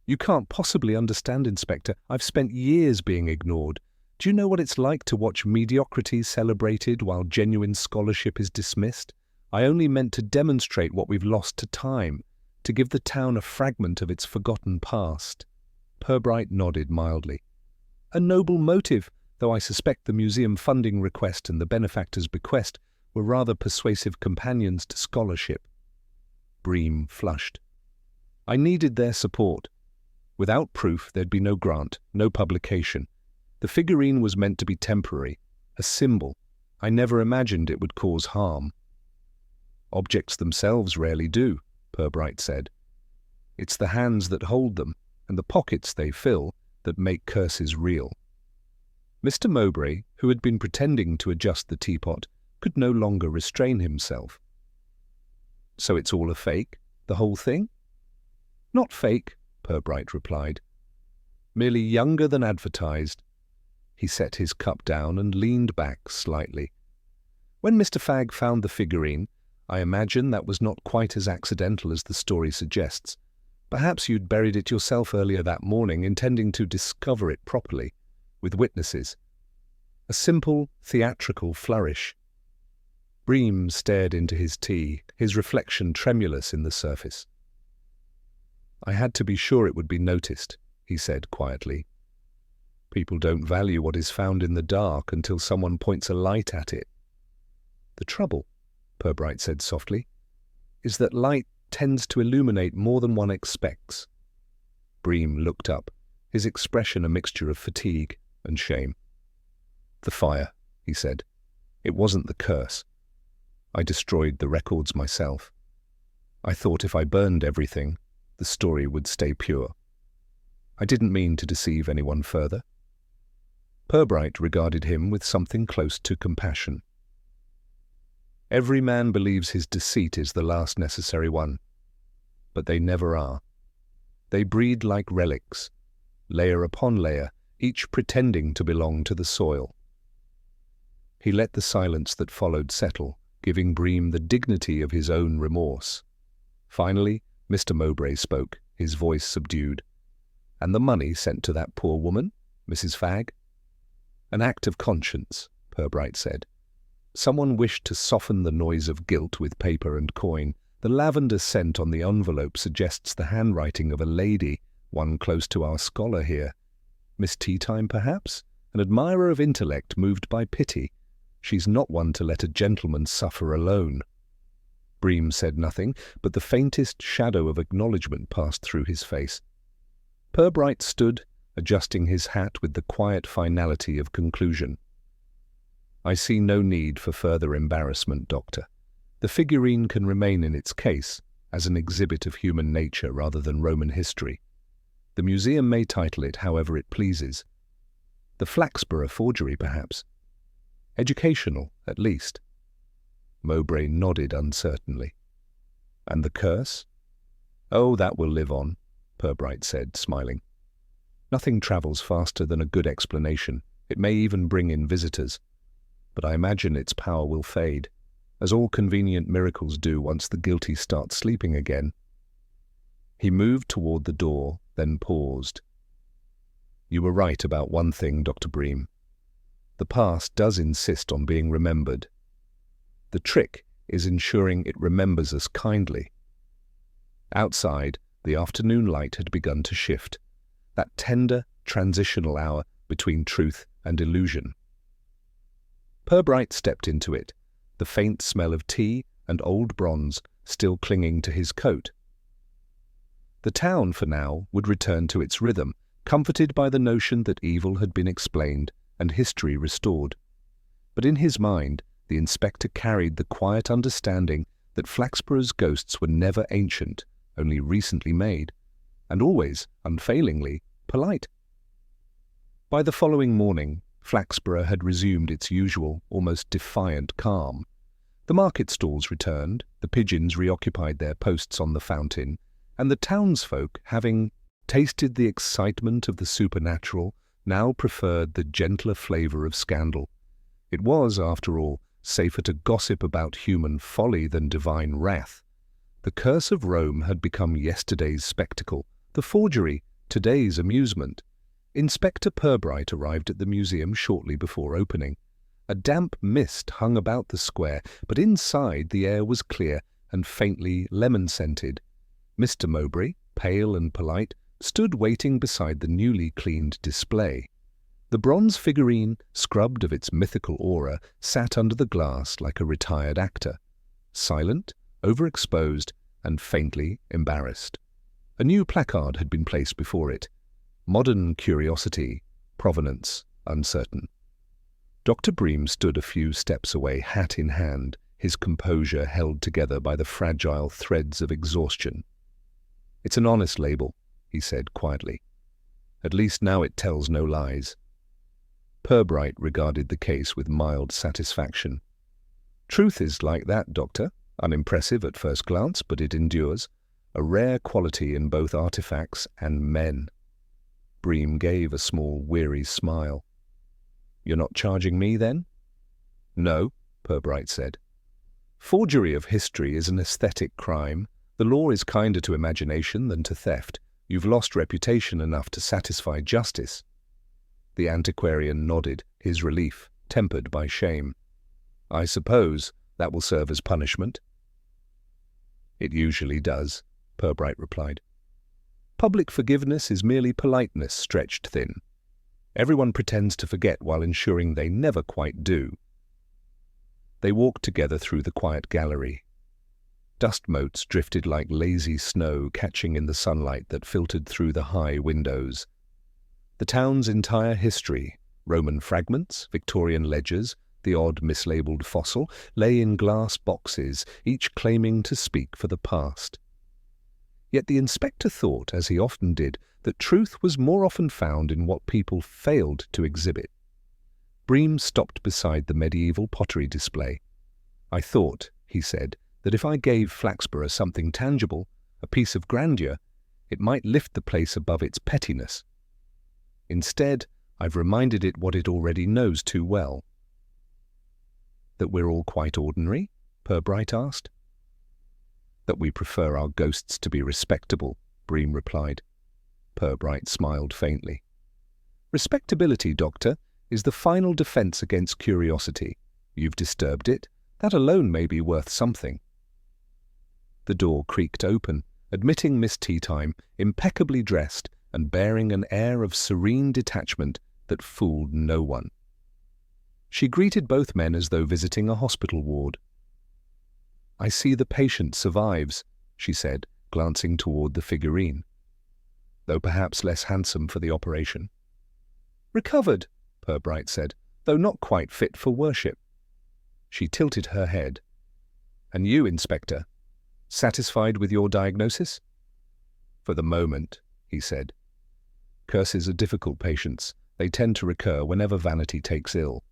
"You can't possibly understand, Inspector. I've spent years being ignored. Do you know what it's like to watch mediocrity celebrated while genuine scholarship is dismissed? I only meant to demonstrate what we've lost to time, to give the town a fragment of its forgotten past." Purbright nodded mildly. "A noble motive, though I suspect the museum funding request and the benefactor's bequest were rather persuasive companions to scholarship." Bream flushed. "I needed their support. Without proof, there'd be no grant, no publication. The figurine was meant to be temporary, a symbol. I never imagined it would cause harm." "Objects themselves rarely do," Purbright said. "It's the hands that hold them, and the pockets they fill, that make curses real." Mr. Mowbray, who had been pretending to adjust the teapot, could no longer restrain himself. "So it's all a fake, the whole thing?" "Not fake," Purbright replied. "Merely younger than advertised." He set his cup down and leaned back slightly. "When Mr. Fagg found the figurine, I imagine that was not quite as accidental as the story suggests. Perhaps you'd buried it yourself earlier that morning, intending to discover it properly, with witnesses. A simple, theatrical flourish." Bream stared into his tea, his reflection tremulous in the surface. "I had to be sure it would be noticed," he said quietly. "People don't value what is found in the dark until someone points a light at it." "The trouble," Purbright said softly, "is that light tends to illuminate more than one expects." Bream looked up, his expression a mixture of fatigue and shame. "The fire," he said. "It wasn't the curse. I destroyed the records myself. I thought if I burned everything, the story would stay pure. I didn't mean to deceive anyone further." Purbright regarded him with something close to compassion. "Every man believes his deceit is the last necessary one, but they never are. They breed like relics, layer upon layer, each pretending to belong to the soil." He let the silence that followed settle, giving Bream the dignity of his own remorse. Finally, Mr. Mowbray spoke, his voice subdued. "And the money sent to that poor woman, Mrs. Fagg?" "An act of conscience," Purbright said. "Someone wished to soften the noise of guilt with paper and coin. The lavender scent on the envelope suggests the handwriting of a lady, one close to our scholar here. Miss Teatime, perhaps? An admirer of intellect moved by pity. She's not one to let a gentleman suffer alone." Bream said nothing, but the faintest shadow of acknowledgment passed through his face. Purbright stood, adjusting his hat with the quiet finality of conclusion. "I see no need for further embarrassment, Doctor. The figurine can remain in its case, as an exhibit of human nature rather than Roman history. The museum may title it however it pleases. The Flaxborough forgery, perhaps. Educational, at least." Mowbray nodded uncertainly. "And the curse?" "Oh, that will live on," Purbright said, smiling. "Nothing travels faster than a good explanation. It may even bring in visitors. But I imagine its power will fade, as all convenient miracles do once the guilty start sleeping again." He moved toward the door, then paused. "You were right about one thing, Dr. Bream. The past does insist on being remembered. The trick is ensuring it remembers us kindly." Outside, the afternoon light had begun to shift, that tender, transitional hour between truth and illusion. Purbright stepped into it, the faint smell of tea and old bronze still clinging to his coat. The town, for now, would return to its rhythm, comforted by the notion that evil had been explained and history restored. But in his mind, the inspector carried the quiet understanding that Flaxborough's ghosts were never ancient, only recently made, and always, unfailingly, polite. By the following morning, Flaxborough had resumed its usual, almost defiant calm. The market stalls returned, the pigeons reoccupied their posts on the fountain, and the townsfolk, having tasted the excitement of the supernatural, now preferred the gentler flavour of scandal. It was, after all, safer to gossip about human folly than divine wrath. The curse of Rome had become yesterday's spectacle, the forgery today's amusement. Inspector Purbright arrived at the museum shortly before opening. A damp mist hung about the square, but inside the air was clear and faintly lemon-scented. Mr. Mowbray, pale and polite, stood waiting beside the newly cleaned display. The bronze figurine, scrubbed of its mythical aura, sat under the glass like a retired actor, silent, overexposed, and faintly embarrassed. A new placard had been placed before it. Modern curiosity, provenance uncertain. Dr. Bream stood a few steps away, hat in hand, his composure held together by the fragile threads of exhaustion. "It's an honest label," he said quietly. "At least now it tells no lies." Purbright regarded the case with mild satisfaction. "Truth is like that, Doctor. Unimpressive at first glance, but it endures. A rare quality in both artifacts and men." Bream gave a small, weary smile. "You're not charging me, then?" "No," Purbright said. "Forgery of history is an aesthetic crime. The law is kinder to imagination than to theft. You've lost reputation enough to satisfy justice." The antiquarian nodded, his relief tempered by shame. "I suppose that will serve as punishment." "It usually does," Purbright replied. "Public forgiveness is merely politeness stretched thin. Everyone pretends to forget while ensuring they never quite do." They walked together through the quiet gallery. Dust motes drifted like lazy snow, catching in the sunlight that filtered through the high windows. The town's entire history, Roman fragments, Victorian ledgers, the odd mislabeled fossil, lay in glass boxes, each claiming to speak for the past. Yet the inspector thought, as he often did, that truth was more often found in what people failed to exhibit. Bream stopped beside the medieval pottery display. "I thought," he said, "that if I gave Flaxborough something tangible, a piece of grandeur, it might lift the place above its pettiness. Instead, I've reminded it what it already knows too well." "That we're all quite ordinary?" Purbright asked. "That we prefer our ghosts to be respectable," Bream replied. Purbright smiled faintly. "Respectability, Doctor, is the final defense against curiosity. You've disturbed it. That alone may be worth something." The door creaked open, admitting Miss Teatime, impeccably dressed and bearing an air of serene detachment that fooled no one. She greeted both men as though visiting a hospital ward. "I see the patient survives," she said, glancing toward the figurine, "though perhaps less handsome for the operation." "Recovered," Purbright said, "though not quite fit for worship." She tilted her head. "And you, Inspector, satisfied with your diagnosis?" "For the moment," he said. "Curses are difficult patients. They tend to recur whenever vanity takes ill."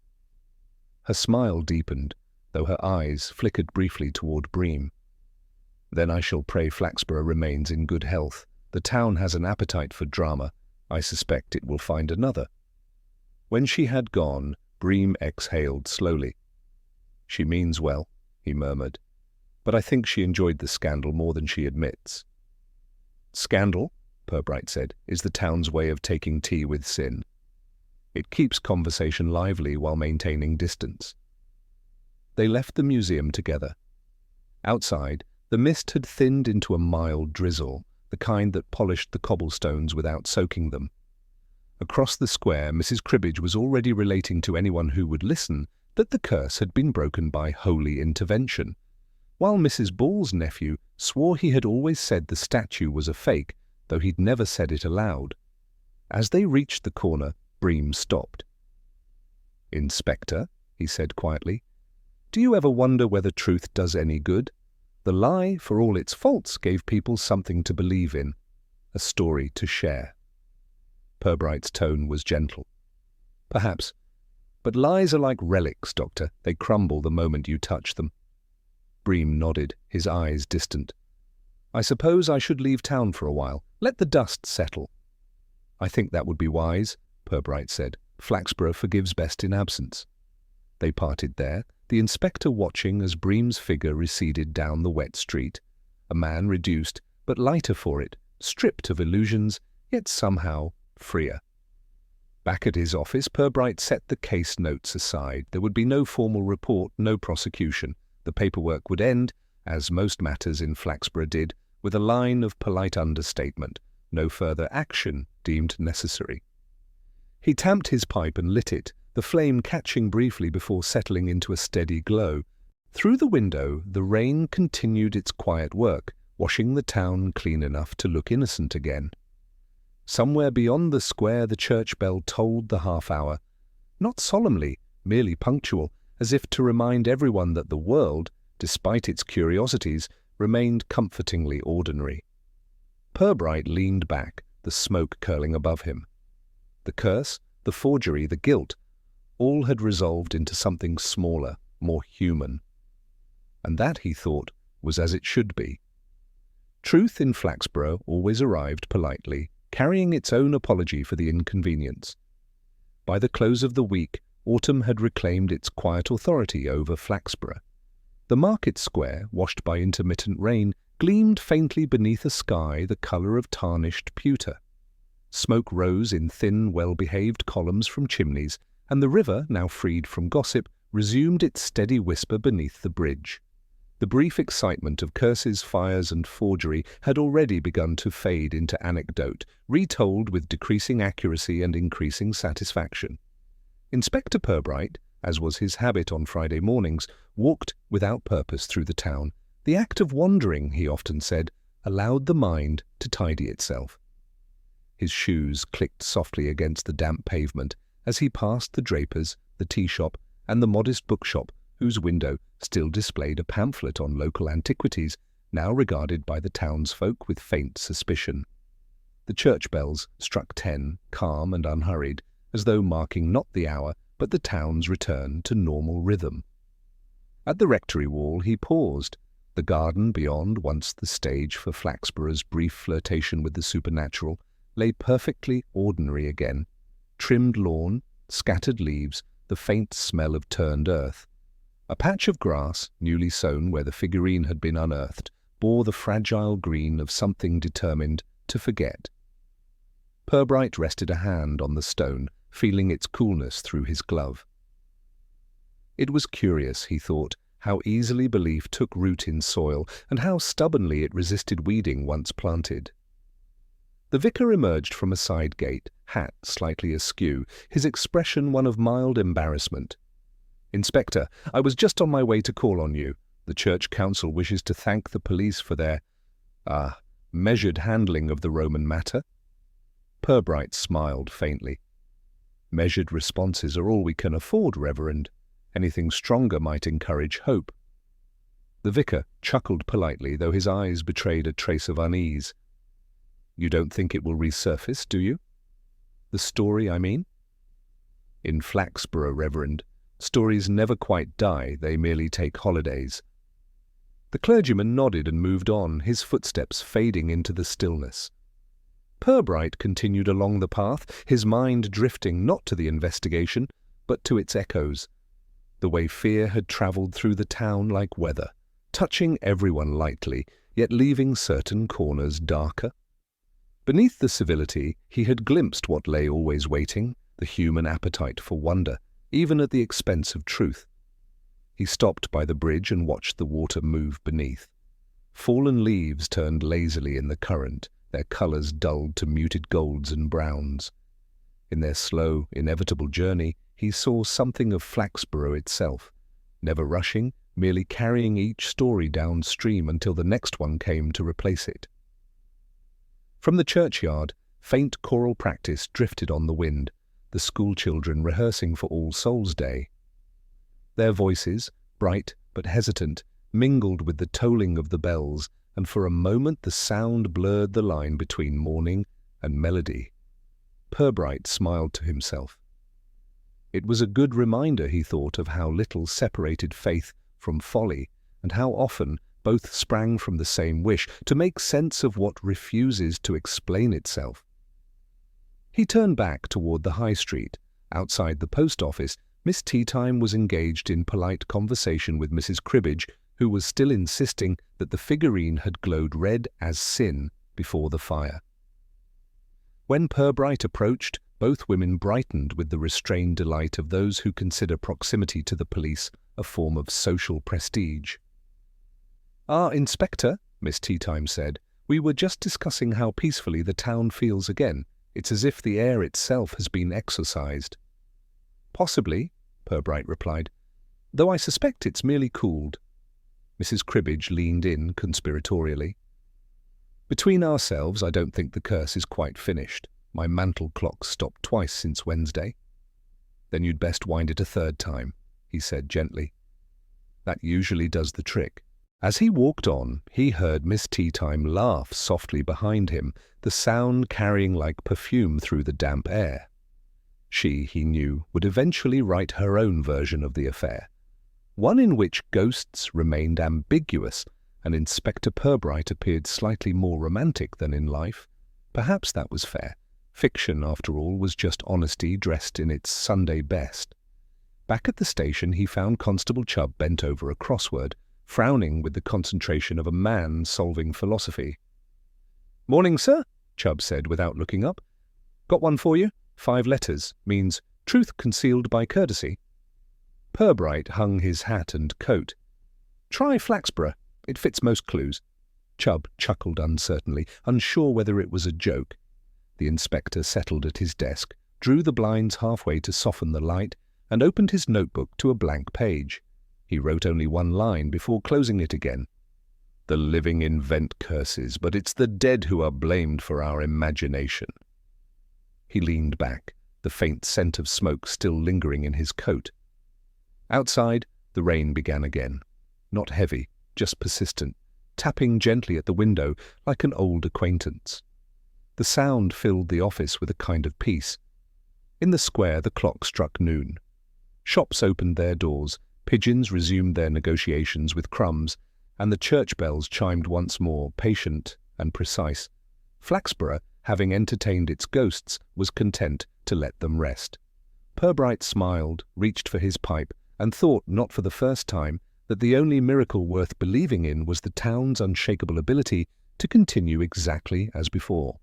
Her smile deepened, though her eyes flickered briefly toward Bream. "Then I shall pray Flaxborough remains in good health. The town has an appetite for drama. I suspect it will find another." When she had gone, Bream exhaled slowly. "She means well," he murmured, "but I think she enjoyed the scandal more than she admits." "Scandal," Purbright said, "is the town's way of taking tea with sin. It keeps conversation lively while maintaining distance." They left the museum together. Outside, the mist had thinned into a mild drizzle, the kind that polished the cobblestones without soaking them. Across the square, Mrs. Cribbage was already relating to anyone who would listen that the curse had been broken by holy intervention, while Mrs. Ball's nephew swore he had always said the statue was a fake, though he'd never said it aloud. As they reached the corner, Bream stopped. "Inspector," he said quietly, "do you ever wonder whether truth does any good? The lie, for all its faults, gave people something to believe in, a story to share." Purbright's tone was gentle. "Perhaps. But lies are like relics, Doctor. They crumble the moment you touch them. Bream nodded, his eyes distant. "I suppose I should leave town for a while. Let the dust settle." "I think that would be wise," Purbright said. "Flaxborough forgives best in absence." They parted there, the inspector watching as Bream's figure receded down the wet street, a man reduced, but lighter for it, stripped of illusions, yet somehow freer. Back at his office, Purbright set the case notes aside. There would be no formal report, no prosecution. The paperwork would end, as most matters in Flaxborough did, with a line of polite understatement, no further action deemed necessary. He tamped his pipe and lit it, the flame catching briefly before settling into a steady glow. Through the window, the rain continued its quiet work, washing the town clean enough to look innocent again. Somewhere beyond the square the church bell tolled the half-hour, not solemnly, merely punctual, as if to remind everyone that the world, despite its curiosities, remained comfortingly ordinary. Purbright leaned back, the smoke curling above him. The curse, the forgery, the guilt, all had resolved into something smaller, more human. And that, he thought, was as it should be. Truth in Flaxborough always arrived politely, carrying its own apology for the inconvenience. By the close of the week, autumn had reclaimed its quiet authority over Flaxborough. The market square, washed by intermittent rain, gleamed faintly beneath a sky the colour of tarnished pewter. Smoke rose in thin, well-behaved columns from chimneys, and the river, now freed from gossip, resumed its steady whisper beneath the bridge. The brief excitement of curses, fires, and forgery had already begun to fade into anecdote, retold with decreasing accuracy and increasing satisfaction. Inspector Purbright, as was his habit on Friday mornings, walked without purpose through the town. The act of wandering, he often said, allowed the mind to tidy itself. His shoes clicked softly against the damp pavement as he passed the draper's, the tea shop, and the modest bookshop, whose window still displayed a pamphlet on local antiquities, now regarded by the townsfolk with faint suspicion. The church bells struck 10, calm and unhurried, as though marking not the hour, but the town's return to normal rhythm. At the rectory wall he paused. The garden beyond, once the stage for Flaxborough's brief flirtation with the supernatural, lay perfectly ordinary again. Trimmed lawn, scattered leaves, the faint smell of turned earth. A patch of grass, newly sown where the figurine had been unearthed, bore the fragile green of something determined to forget. Purbright rested a hand on the stone, feeling its coolness through his glove. It was curious, he thought, how easily belief took root in soil, and how stubbornly it resisted weeding once planted. The vicar emerged from a side gate, hat slightly askew, his expression one of mild embarrassment. "Inspector, I was just on my way to call on you. The Church Council wishes to thank the police for their, measured handling of the Roman matter." Purbright smiled faintly. "Measured responses are all we can afford, Reverend. Anything stronger might encourage hope." The vicar chuckled politely, though his eyes betrayed a trace of unease. "You don't think it will resurface, do you? The story, I mean?" "In Flaxborough, Reverend, stories never quite die, they merely take holidays." The clergyman nodded and moved on, his footsteps fading into the stillness. Purbright continued along the path, his mind drifting not to the investigation, but to its echoes. The way fear had travelled through the town like weather, touching everyone lightly, yet leaving certain corners darker. Beneath the civility, he had glimpsed what lay always waiting, the human appetite for wonder, even at the expense of truth. He stopped by the bridge and watched the water move beneath. Fallen leaves turned lazily in the current, their colours dulled to muted golds and browns. In their slow, inevitable journey, he saw something of Flaxborough itself, never rushing, merely carrying each story downstream until the next one came to replace it. From the churchyard, faint choral practice drifted on the wind, the schoolchildren rehearsing for All Souls' Day. Their voices, bright but hesitant, mingled with the tolling of the bells, and for a moment the sound blurred the line between morning and melody. Purbright smiled to himself. It was a good reminder, he thought, of how little separated faith from folly, and how often both sprang from the same wish to make sense of what refuses to explain itself. He turned back toward the high street. Outside the post office, Miss Teatime was engaged in polite conversation with Mrs. Cribbage, who was still insisting that the figurine had glowed red as sin before the fire. When Purbright approached, both women brightened with the restrained delight of those who consider proximity to the police a form of social prestige. "Ah, Inspector," Miss Teatime said, "we were just discussing how peacefully the town feels again. It's as if the air itself has been exorcised." "Possibly," Purbright replied, "though I suspect it's merely cooled." Mrs. Cribbage leaned in conspiratorially. "Between ourselves, I don't think the curse is quite finished. My mantel clock's stopped twice since Wednesday." "Then you'd best wind it a third time," he said gently. "That usually does the trick." As he walked on, he heard Miss Teatime laugh softly behind him, the sound carrying like perfume through the damp air. She, he knew, would eventually write her own version of the affair, one in which ghosts remained ambiguous and Inspector Purbright appeared slightly more romantic than in life. Perhaps that was fair. Fiction, after all, was just honesty dressed in its Sunday best. Back at the station, he found Constable Chubb bent over a crossword, frowning with the concentration of a man solving philosophy. "Morning, sir," Chubb said without looking up. "Got one for you. 5 letters. Means truth concealed by courtesy." Purbright hung his hat and coat. "Try Flaxborough. It fits most clues." Chubb chuckled uncertainly, unsure whether it was a joke. The inspector settled at his desk, drew the blinds halfway to soften the light, and opened his notebook to a blank page. He wrote only one line before closing it again. "The living invent curses, but it's the dead who are blamed for our imagination." He leaned back, the faint scent of smoke still lingering in his coat. Outside, the rain began again. Not heavy, just persistent, tapping gently at the window like an old acquaintance. The sound filled the office with a kind of peace. In the square, the clock struck noon. Shops opened their doors, pigeons resumed their negotiations with crumbs, and the church bells chimed once more, patient and precise. Flaxborough, having entertained its ghosts, was content to let them rest. Purbright smiled, reached for his pipe, and thought, not for the first time, that the only miracle worth believing in was the town's unshakable ability to continue exactly as before.